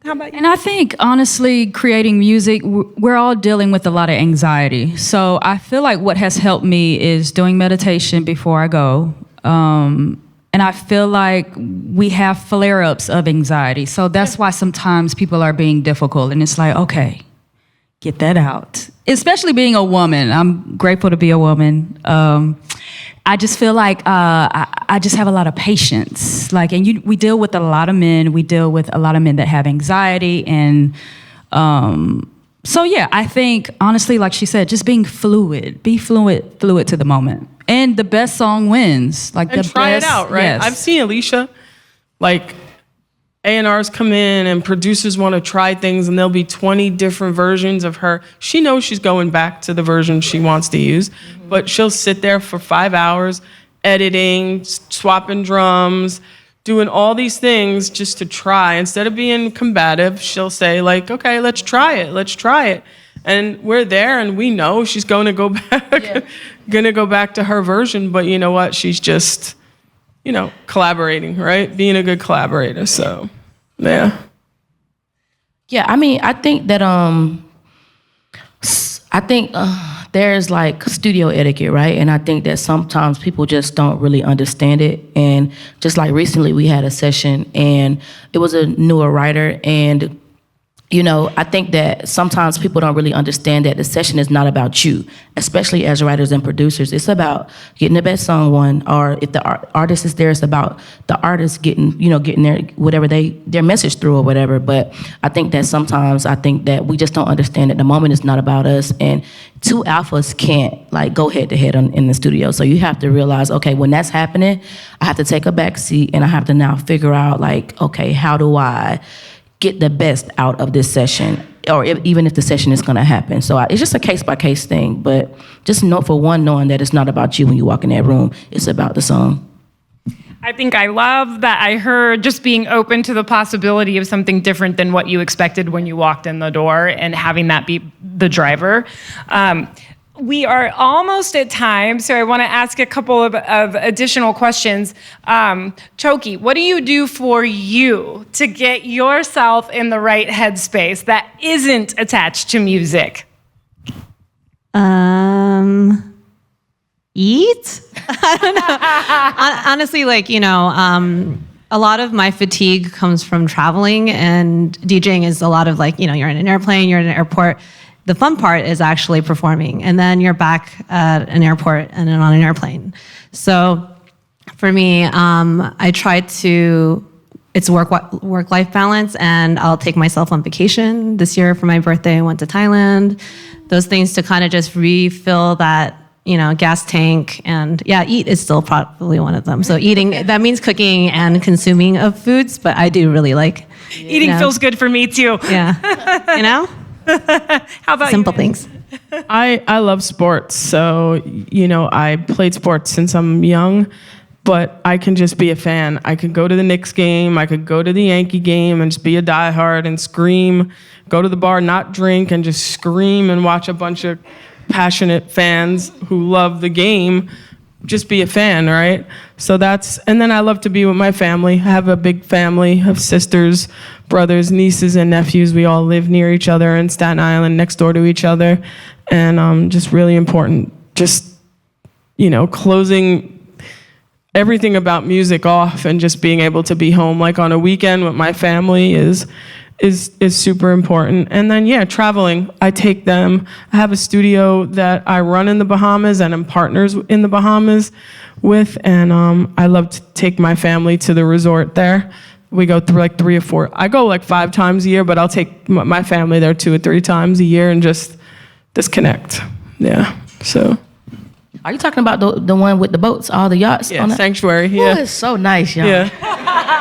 How about you? And I think, honestly, creating music, we're all dealing with a lot of anxiety. So I feel like what has helped me is doing meditation before I go. And I feel like we have flare-ups of anxiety. So that's why sometimes people are being difficult. And it's like, okay, get that out. Especially being a woman. I'm grateful to be a woman. I just feel like I just have a lot of patience. Like, and we deal with a lot of men. We deal with a lot of men that have anxiety. And so, yeah, I think, honestly, like she said, just being fluid. Be fluid to the moment. And the best song wins. Like, and the try best, it out, right? Yes. I've seen Alicia, like, A&Rs come in and producers want to try things and there'll be 20 different versions of her. She knows she's going back to the version she wants to use, but she'll sit there for 5 hours editing, swapping drums, doing all these things just to try. Instead of being combative, she'll say like, okay, let's try it. And we're there and we know she's going to go back to her version, but you know what? She's just, collaborating, right? Being a good collaborator, so. Yeah. Yeah, I mean, I think that there's like studio etiquette, right? And I think that sometimes people just don't really understand it. And just like recently we had a session and it was a newer writer, and I think that sometimes people don't really understand that the session is not about you, especially as writers and producers. It's about getting the best song one, or if the artist is there, it's about the artist getting their whatever their message through or whatever. But I think that sometimes we just don't understand that the moment is not about us, and two alphas can't like go head to head in the studio. So you have to realize, okay, when that's happening, I have to take a back seat and I have to now figure out like, okay, how do I get the best out of this session, or even if the session is going to happen. So it's just a case-by-case thing, but just knowing that it's not about you when you walk in that room, it's about the song. I think I love that I heard just being open to the possibility of something different than what you expected when you walked in the door, and having that be the driver. We are almost at time, so I want to ask a couple of additional questions. Toki, what do you do for you to get yourself in the right headspace that isn't attached to music? Eat? I don't know. Honestly, a lot of my fatigue comes from traveling, and DJing is a lot of you're in an airplane, you're in an airport. The fun part is actually performing, and then you're back at an airport and then on an airplane. So for me, I try to, it's work-life balance, and I'll take myself on vacation. This year for my birthday, I went to Thailand. Those things to kind of just refill that, gas tank. And yeah, eat is still probably one of them. So eating, that means cooking and consuming of foods, but I do really like eating. Feels good for me too. Yeah. How about simple you? things? I love sports, so I played sports since I'm young, but I can just be a fan. I could go to the Knicks game, I could go to the Yankee game and just be a diehard and scream, go to the bar, not drink, and just scream and watch a bunch of passionate fans who love the game just be a fan, right? So and then I love to be with my family. I have a big family of sisters, brothers, nieces, and nephews. We all live near each other in Staten Island, next door to each other. And just really important, just, closing everything about music off and just being able to be home, like on a weekend with my family is super important. And then, traveling. I take them. I have a studio that I run in the Bahamas and I'm partners in the Bahamas with, and I love to take my family to the resort there. We go through like 3 or 4. I go like 5 times a year, but I'll take my family there 2 or 3 times a year and just disconnect. Yeah, so. Are you talking about the one with the boats, all the yachts? Yeah, Sanctuary, yeah. Oh, it's so nice, y'all. Yeah.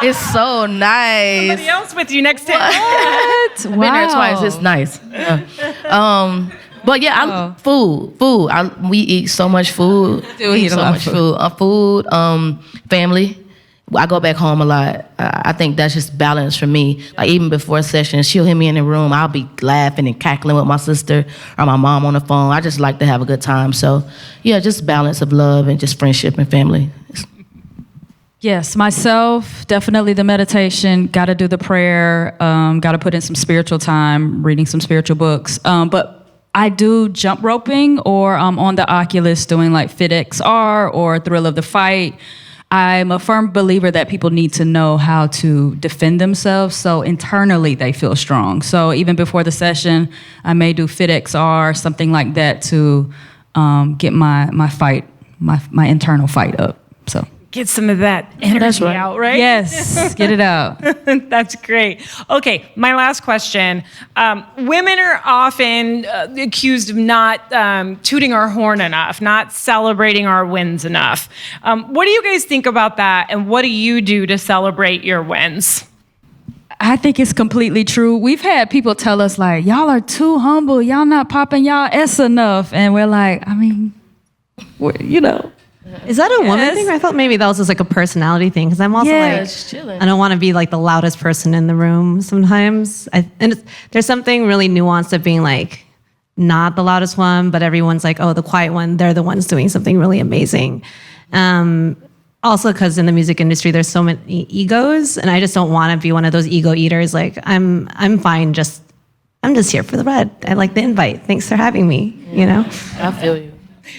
It's so nice. Somebody else with you next time. What? I've been there twice. It's nice. Yeah. But yeah, I'm food. We eat so much food. Eat so much food. Family. I go back home a lot. I think that's just balance for me. Like even before sessions, she'll hit me in the room. I'll be laughing and cackling with my sister or my mom on the phone. I just like to have a good time. So yeah, just balance of love and just friendship and family. Yes, myself, definitely the meditation, got to do the prayer, got to put in some spiritual time, reading some spiritual books. But I do jump roping or on the Oculus doing like FitXR or Thrill of the Fight. I'm a firm believer that people need to know how to defend themselves, so internally they feel strong. So even before the session, I may do FitXR, something like that, to get my fight, my internal fight up. So Get some of that energy out, right? yes, get it out. That's great. Okay, my last question. Women are often accused of not tooting our horn enough, not celebrating our wins enough. What do you guys think about that, and what do you do to celebrate your wins? I think it's completely true. We've had people tell us, like, y'all are too humble, y'all not popping y'all S enough. And we're like, I mean, you know. Is that a woman thing? I thought maybe that was just like a personality thing, because I'm also just chilling. I don't want to be like the loudest person in the room sometimes. There's something really nuanced of being like not the loudest one, but everyone's like, oh, the quiet one, they're the ones doing something really amazing. Also, because in the music industry, there's so many egos, and I just don't want to be one of those ego eaters. Like, I'm fine. I'm just here for the red. I like the invite. Thanks for having me. You know. I feel you.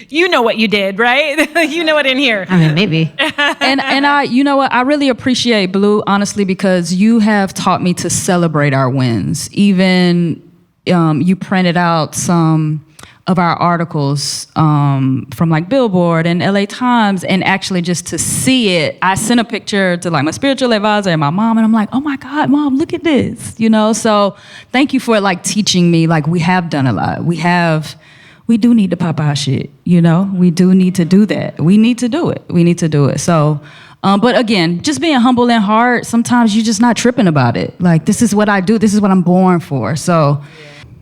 You know what you did, right? You know it in here. I mean, maybe. and I, you know what, I really appreciate Blue, honestly, because you have taught me to celebrate our wins. Even you printed out some of our articles from like Billboard and LA Times, and actually just to see it, I sent a picture to like my spiritual advisor and my mom, and I'm like, oh my God, Mom, look at this, you know? So thank you for like teaching me, like, we have done a lot. We do need to pop our shit, you know? We do need to do that. We need to do it. So, but again, just being humble in heart, sometimes you're just not tripping about it. Like, this is what I do. This is what I'm born for. So,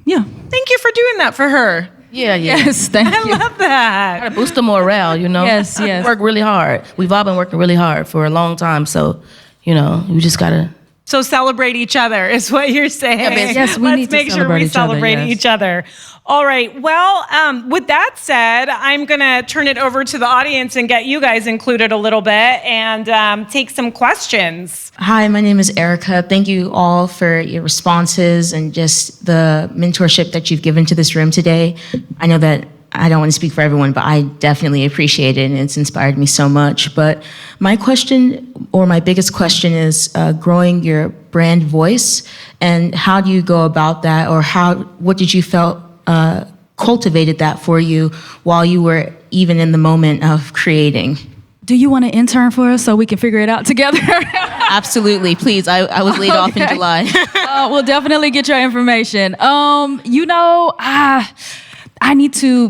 yeah. Thank you for doing that for her. Yeah. Yes, thank you. I love that. Gotta boost the morale, you know? Yes. Work really hard. We've all been working really hard for a long time, so, you know, you just gotta... So celebrate each other is what you're saying. Yes, we need to make sure celebrate we each other, celebrate yes. each other. All right. Well, with that said, I'm going to turn it over to the audience and get you guys included a little bit and take some questions. Hi, my name is Erica. Thank you all for your responses and just the mentorship that you've given to this room today. I know that I don't want to speak for everyone, but I definitely appreciate it, and it's inspired me so much. But my question, or my biggest question, is growing your brand voice, and how do you go about that, or what did you felt cultivated that for you while you were even in the moment of creating? Do you want to intern for us so we can figure it out together? Absolutely, please. I was laid off in July. We'll definitely get your information. You know, I need to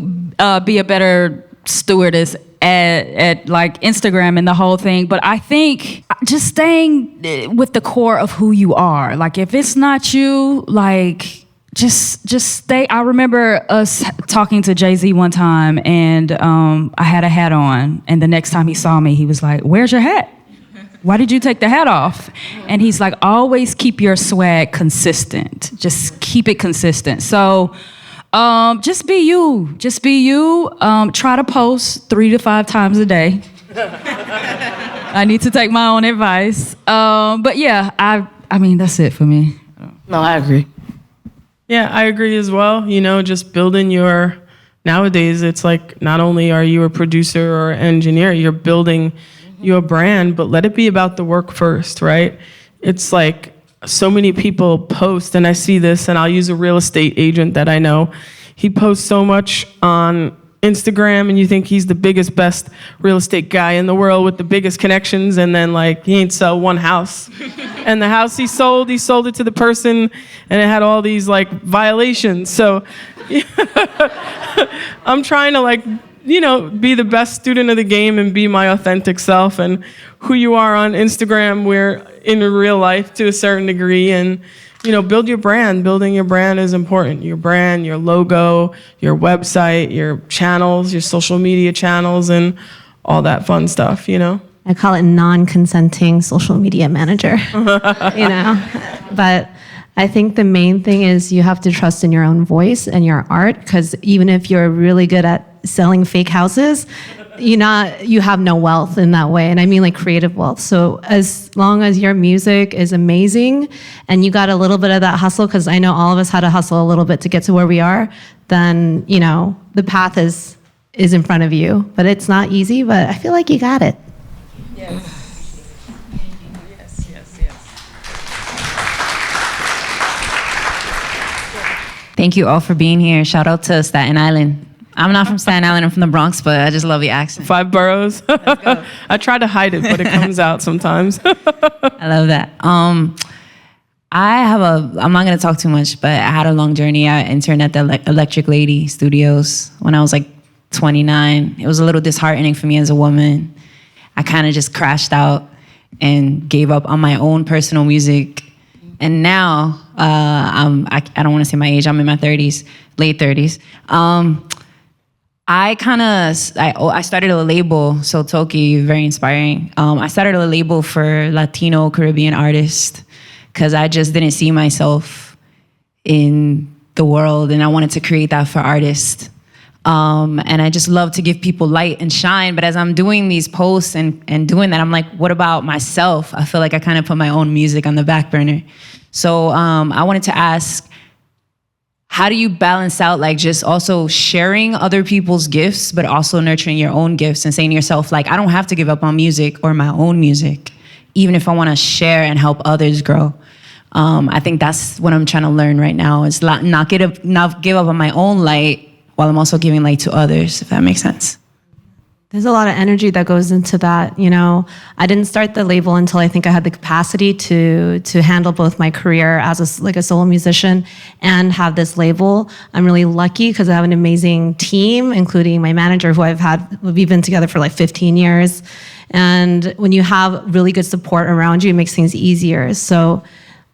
be a better stewardess at like Instagram and the whole thing. But I think just staying with the core of who you are. Like, if it's not you, like, just stay. I remember us talking to Jay-Z one time, and I had a hat on, and the next time he saw me, he was like, "Where's your hat? Why did you take the hat off?" And he's like, "Always keep your swag consistent. Just keep it consistent." So just be you. Just be you. Try to post 3 to 5 times a day. I need to take my own advice. But yeah, I mean, that's it for me. No, I agree. Yeah, I agree as well. You know, just building nowadays, it's like, not only are you a producer or engineer, you're building your brand, but let it be about the work first, right? It's like, so many people post, and I see this, and I'll use a real estate agent that I know. He posts so much on Instagram, and you think he's the biggest, best real estate guy in the world with the biggest connections, and then like he ain't sell one house. And the house he sold it to the person, and it had all these like violations. So I'm trying to, like, you know, be the best student of the game and be my authentic self, and who you are on Instagram, we're in real life to a certain degree, and, you know, build your brand. Building your brand is important. Your brand, your logo, your website, your channels, your social media channels, and all that fun stuff, you know? I call it non-consenting social media manager, you know? But I think the main thing is you have to trust in your own voice and your art, because even if you're really good at selling fake houses, you have no wealth in that way. And I mean like creative wealth. So as long as your music is amazing and you got a little bit of that hustle, because I know all of us had to hustle a little bit to get to where we are, then, you know, the path is in front of you. But it's not easy, but I feel like you got it. Thank you all for being here. Shout out to Staten Island. I'm not from Staten Island, I'm from the Bronx, but I just love the accent. 5 boroughs. I try to hide it, but it comes out sometimes. I love that. I'm not gonna talk too much, but I had a long journey. I interned at the Electric Lady Studios when I was like 29. It was a little disheartening for me as a woman. I kind of just crashed out and gave up on my own personal music. And now, I don't want to say my age, I'm in my 30s, late 30s. I started a label, so Toki, very inspiring. I started a label for Latino Caribbean artists because I just didn't see myself in the world, and I wanted to create that for artists. And I just love to give people light and shine, but as I'm doing these posts and doing that, I'm like, what about myself? I feel like I kind of put my own music on the back burner. So I wanted to ask, how do you balance out like just also sharing other people's gifts, but also nurturing your own gifts and saying to yourself, like, I don't have to give up on music or my own music, even if I want to share and help others grow. I think that's what I'm trying to learn right now is not give up on my own light while I'm also giving light to others, if that makes sense. There's a lot of energy that goes into that. You know, I didn't start the label until I think I had the capacity to handle both my career as a solo musician and have this label. I'm really lucky because I have an amazing team, including my manager, we've been together for like 15 years. And when you have really good support around you, it makes things easier. So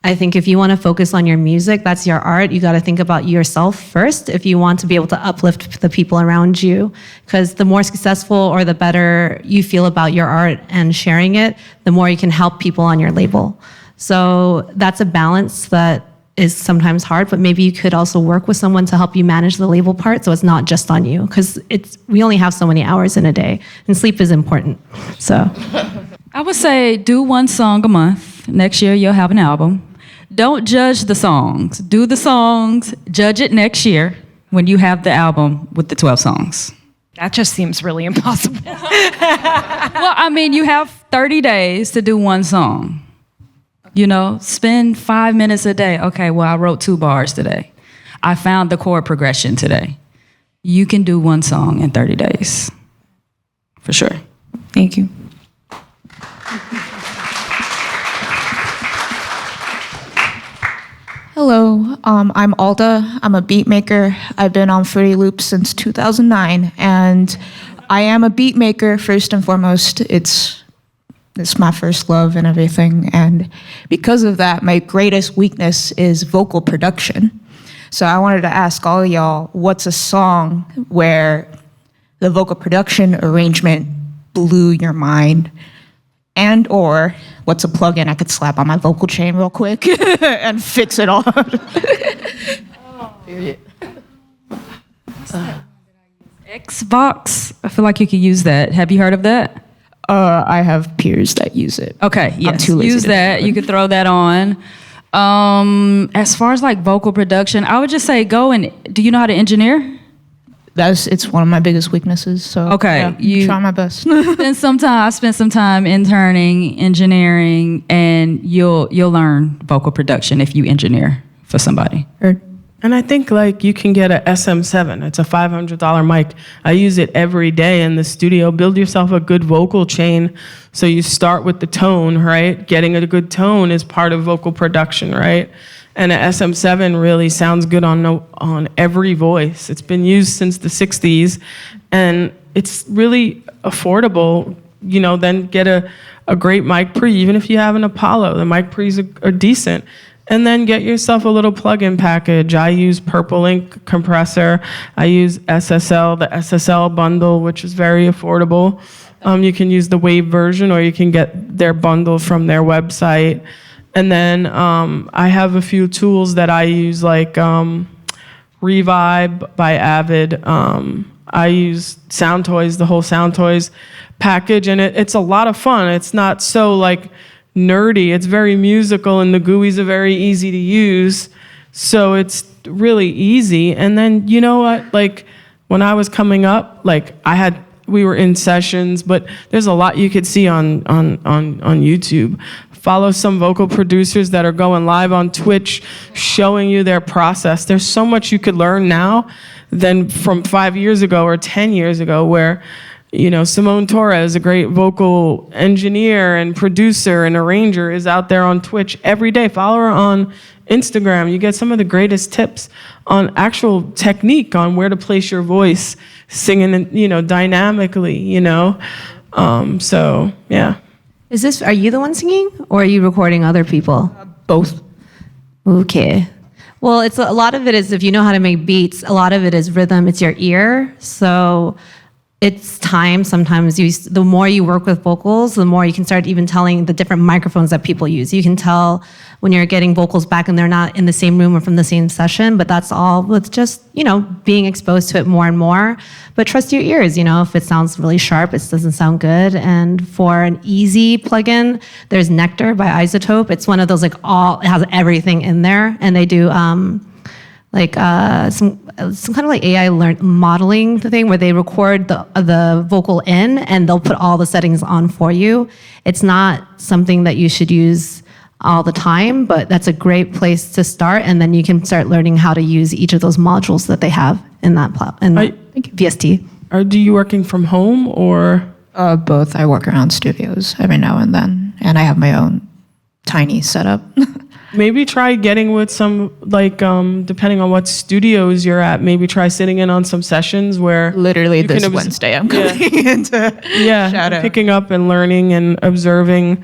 I think if you want to focus on your music, that's your art, you got to think about yourself first if you want to be able to uplift the people around you. Because the more successful or the better you feel about your art and sharing it, the more you can help people on your label. So that's a balance that is sometimes hard, but maybe you could also work with someone to help you manage the label part so it's not just on you. Because we only have so many hours in a day, and sleep is important. So I would say do 1 song a month. Next year you'll have an album. Don't judge the songs. Do the songs, judge it next year when you have the album with the 12 songs. That just seems really impossible. Well, I mean, you have 30 days to do 1 song. You know, spend 5 minutes a day. Okay, well, I wrote 2 bars today. I found the chord progression today. You can do 1 song in 30 days. For sure. Thank you. Hello, I'm Alda. I'm a beat maker. I've been on Fruity Loops since 2009, and I am a beat maker first and foremost. It's my first love and everything, and because of that, my greatest weakness is vocal production. So I wanted to ask all of y'all, what's a song where the vocal production arrangement blew your mind? And or what's a plugin I could slap on my vocal chain real quick and fix it all? Period. Xbox, I feel like you could use that. Have you heard of that? I have peers that use it. Okay, yes. I'm too lazy use that. You could throw that on. As far as like vocal production, I would just say do you know how to engineer? It's one of my biggest weaknesses. So okay, yeah, try my best. I spent some time interning, engineering, and you'll learn vocal production if you engineer for somebody. And I think like you can get a SM7. It's a $500 mic. I use it every day in the studio. Build yourself a good vocal chain. So you start with the tone, right? Getting a good tone is part of vocal production, right? And an SM7 really sounds good on every voice. It's been used since the 60s, and it's really affordable. You know, then get a great mic pre, even if you have an Apollo. The mic pre's are decent. And then get yourself a little plug-in package. I use Purple Ink compressor. I use SSL, the SSL bundle, which is very affordable. You can use the Wave version, or you can get their bundle from their website. And then I have a few tools that I use, like Revibe by Avid. I use Sound Toys, the whole Sound Toys package, and it's a lot of fun. It's not so like nerdy. It's very musical, and the GUIs are very easy to use. So it's really easy. And then, you know what? Like when I was coming up, like we were in sessions, but there's a lot you could see on YouTube. Follow some vocal producers that are going live on Twitch, showing you their process. There's so much you could learn now than from 5 years ago or 10 years ago, where, you know, Simone Torres, a great vocal engineer and producer and arranger, is out there on Twitch every day. Follow her on Instagram. You get some of the greatest tips on actual technique on where to place your voice, singing, you know, dynamically, you know. So, yeah. Are you the one singing, or are you recording other people? Both. Okay. Well, it's a lot of it is, if you know how to make beats, a lot of it is rhythm. It's your ear. So it's time. Sometimes the more you work with vocals, the more you can start even telling the different microphones that people use. You can tell when you're getting vocals back and they're not in the same room or from the same session, but that's all with just, you know, being exposed to it more and more. But trust your ears, you know, if it sounds really sharp, it doesn't sound good. And for an easy plugin, there's Nectar by Isotope. It's one of those it has everything in there. And they do some kind of like AI modeling thing where they record the vocal in and they'll put all the settings on for you. It's not something that you should use all the time, but that's a great place to start, and then you can start learning how to use each of those modules that they have in that VST. Are you working from home or? Both. I work around studios every now and then, and I have my own tiny setup. Maybe try getting with some, like, depending on what studios you're at, maybe try sitting in on some sessions where... Literally this Wednesday, I'm going into Shadow. Picking up and learning and observing.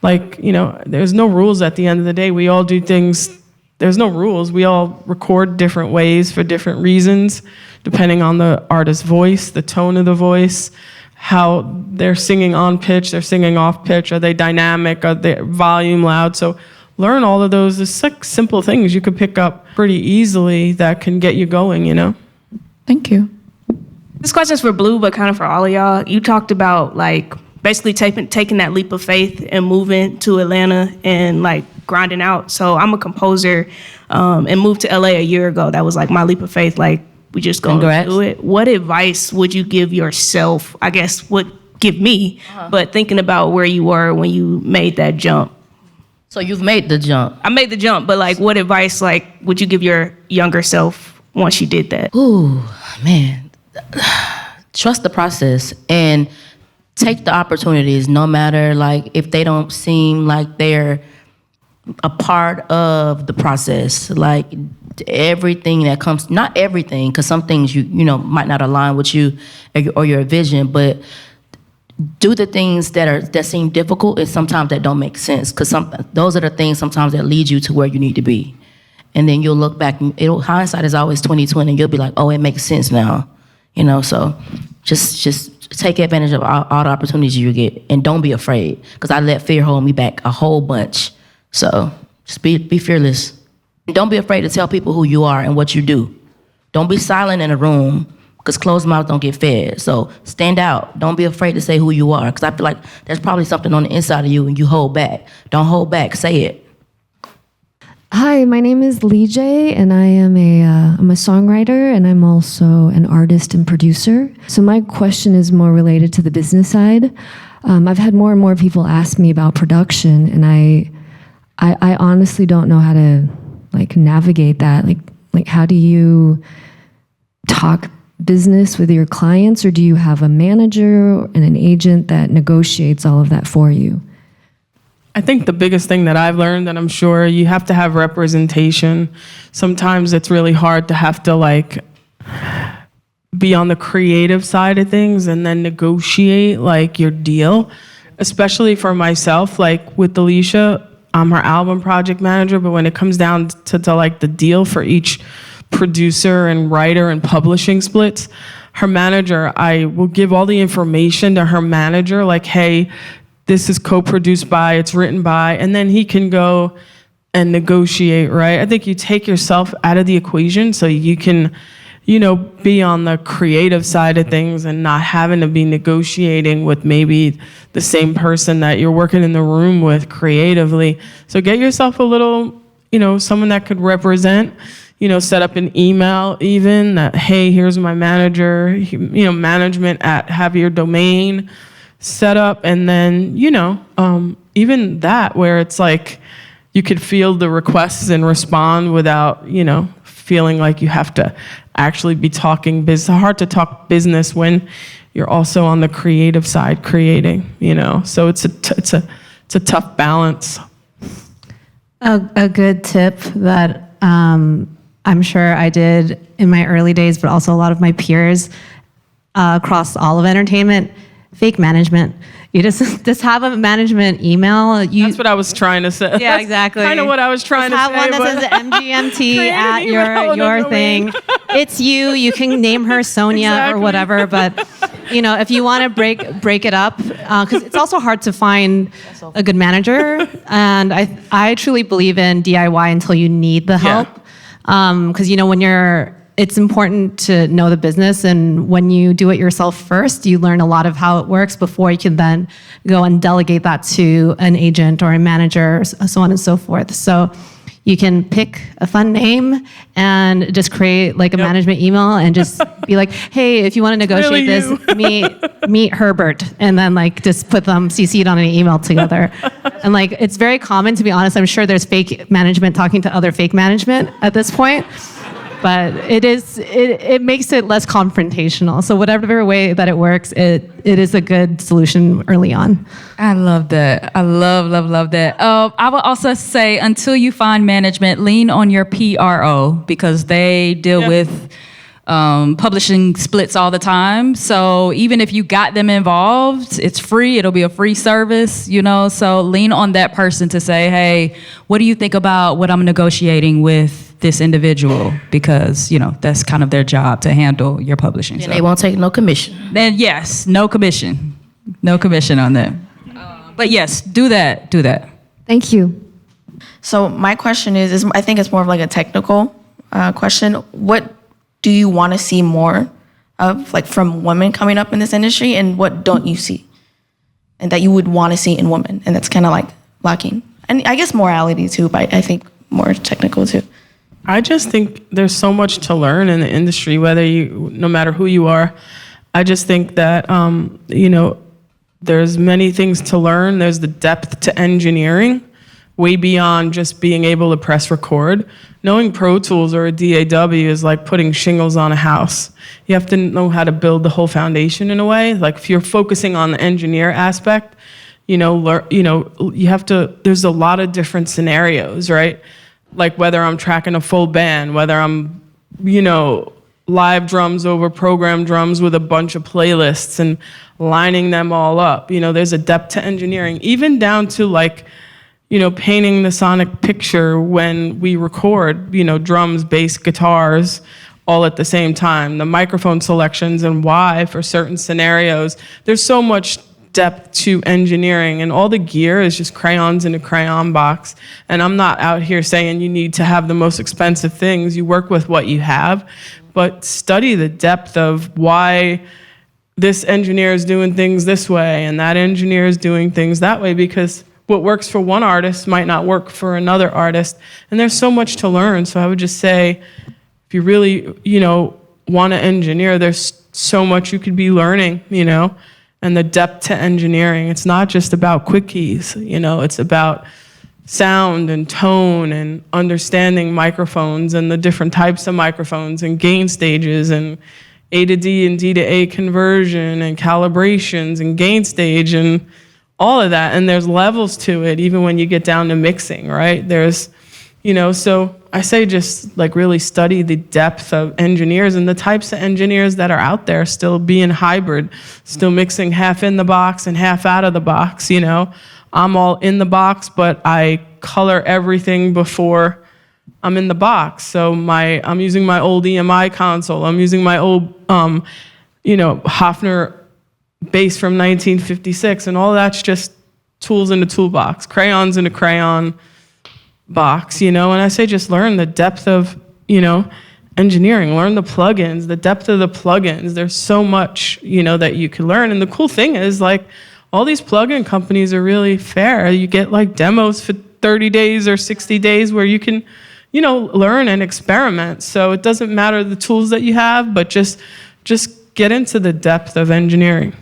Like, you know, there's no rules at the end of the day. We all do things, there's no rules. We all record different ways for different reasons, depending on the artist's voice, the tone of the voice, how they're singing on pitch, they're singing off pitch, are they dynamic, are they volume loud? So learn all of those. It's like simple things you could pick up pretty easily that can get you going, you know? Thank you. This question's for Blue, but kind of for all of y'all. You talked about, like, basically taking that leap of faith and moving to Atlanta and, like, grinding out. So I'm a composer and moved to LA a year ago. That was, like, my leap of faith. Like, we just go and do it. What advice would you give yourself? I guess give me, but thinking about where you were when you made that jump. So you've made the jump. I made the jump, but, like, what advice, like, would you give your younger self once you did that? Ooh, man. Trust the process and take the opportunities, no matter, like, if they don't seem like they're a part of the process. Like, everything that comes, not everything, because some things you know might not align with you or your vision, but do the things that seem difficult and sometimes that don't make sense, because those are the things sometimes that lead you to where you need to be. And then you'll look back, and hindsight is always 20/20, and you'll be like, oh, it makes sense now, you know. So just take advantage of all the opportunities you get, and don't be afraid, because I let fear hold me back a whole bunch. So just be fearless. And don't be afraid to tell people who you are and what you do. Don't be silent in a room, because closed mouths don't get fed. So stand out. Don't be afraid to say who you are, because I feel like there's probably something on the inside of you and you hold back. Don't hold back. Say it. Hi, my name is Lee J, and I am I'm a songwriter, and I'm also an artist and producer. So my question is more related to the business side. I've had more and more people ask me about production, and I honestly don't know how to, like, navigate that. Like how do you talk business with your clients, or do you have a manager and an agent that negotiates all of that for you? I think the biggest thing that I've learned, and I'm sure you have to have representation. Sometimes it's really hard to have to, like, be on the creative side of things and then negotiate, like, your deal. Especially for myself, like with Alicia, I'm her album project manager, but when it comes down to like the deal for each producer and writer and publishing splits, her manager, I will give all the information to her manager, like, hey, this is co-produced by, it's written by, and then he can go and negotiate, right? I think you take yourself out of the equation so you can, you know, be on the creative side of things and not having to be negotiating with maybe the same person that you're working in the room with creatively. So get yourself a little, you know, someone that could represent, you know, set up an email even that, hey, here's my manager, you know, management at have your domain. set up, and then, even that where it's like you could field the requests and respond without, feeling like you have to actually be talking business. It's hard to talk business when you're also on the creative side creating, So it's a tough balance. A good tip that I'm sure I did in my early days, but also a lot of my peers across all of entertainment, fake management. You just have a management email. That's what I was trying to say. Yeah, exactly. Kind of what I was trying to say. Have one that says MGMT at your thing. It's you. You can name her Sonia or whatever, but if you want to break it up, because it's also hard to find a good manager. And I truly believe in DIY until you need the help. Because it's important to know the business, and when you do it yourself first, you learn a lot of how it works before you can then go and delegate that to an agent or a manager, so on and so forth. So you can pick a fun name and just create like a management email and just be like, hey, if you want to negotiate this, meet Herbert, and then like just put them CC'd on an email together. And like, it's very common, to be honest. I'm sure there's fake management talking to other fake management at this point. But it makes it less confrontational. So whatever way that it works, it is a good solution early on. I love that. I love that. I would also say, until you find management, lean on your PRO, because they deal with publishing splits all the time. So even if you got them involved, it's free. It'll be a free service, So lean on that person to say, hey, what do you think about what I'm negotiating with this individual? Because, that's kind of their job to handle your publishing. And they won't take no commission. Then yes, no commission. No commission on that. But yes, do that. Thank you. So my question is I think it's more of like a technical question. What do you want to see more of, like, from women coming up in this industry, and what don't you see and that you would want to see in women, and that's kind of like lacking? And I guess morality too, but I think more technical too. I just think there's so much to learn in the industry, no matter who you are. I just think that, there's many things to learn. There's the depth to engineering, way beyond just being able to press record. Knowing Pro Tools or a DAW is like putting shingles on a house. You have to know how to build the whole foundation in a way. Like, if you're focusing on the engineer aspect, you have to, there's a lot of different scenarios, right? Like whether I'm tracking a full band, whether I'm, live drums over programmed drums with a bunch of playlists and lining them all up. There's a depth to engineering, even down to like, painting the sonic picture when we record, drums, bass, guitars, all at the same time. The microphone selections and why for certain scenarios. There's so much depth to engineering, and all the gear is just crayons in a crayon box. And I'm not out here saying you need to have the most expensive things. You work with what you have, but study the depth of why this engineer is doing things this way and that engineer is doing things that way, because what works for one artist might not work for another artist. And there's so much to learn. So I would just say, if you really, want to engineer, there's so much you could be learning, and the depth to engineering. It's not just about quick keys, it's about sound and tone and understanding microphones and the different types of microphones and gain stages and A to D and D to A conversion and calibrations and gain stage and all of that. And there's levels to it, even when you get down to mixing, right? There's, so I say just like really study the depth of engineers and the types of engineers that are out there still being hybrid, still mixing half in the box and half out of the box, I'm all in the box, but I color everything before I'm in the box. So I'm using my old EMI console. I'm using my old, Hofner bass from 1956, and all that's just tools in the toolbox, crayons in a crayon box, and I say just learn the depth of, engineering, learn the plugins, the depth of the plugins. There's so much, that you can learn. And the cool thing is, like, all these plugin companies are really fair. You get like demos for 30 days or 60 days where you can, learn and experiment. So it doesn't matter the tools that you have, but just get into the depth of engineering,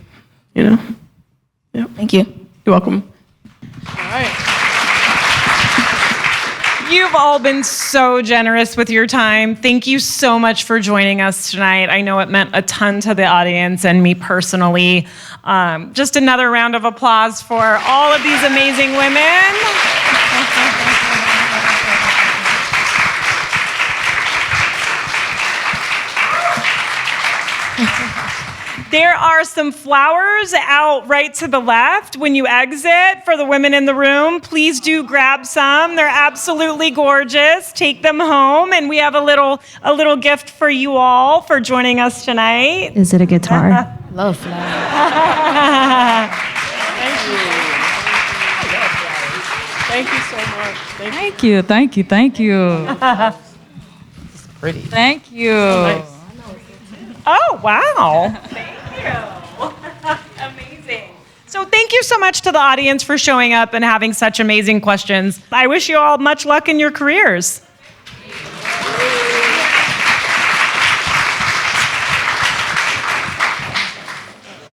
Yep. Thank you. You're welcome. All right. You've all been so generous with your time. Thank you so much for joining us tonight. I know it meant a ton to the audience and me personally. Just another round of applause for all of these amazing women. There are some flowers out right to the left when you exit for the women in the room. Please do grab some. They're absolutely gorgeous. Take them home, and we have a little gift for you all for joining us tonight. Is it a guitar? Love flowers. Thank you so much. Thank you, thank you, thank you. It's pretty. Thank you. Nice. Oh, wow. Thank you. Amazing. So thank you so much to the audience for showing up and having such amazing questions. I wish you all much luck in your careers.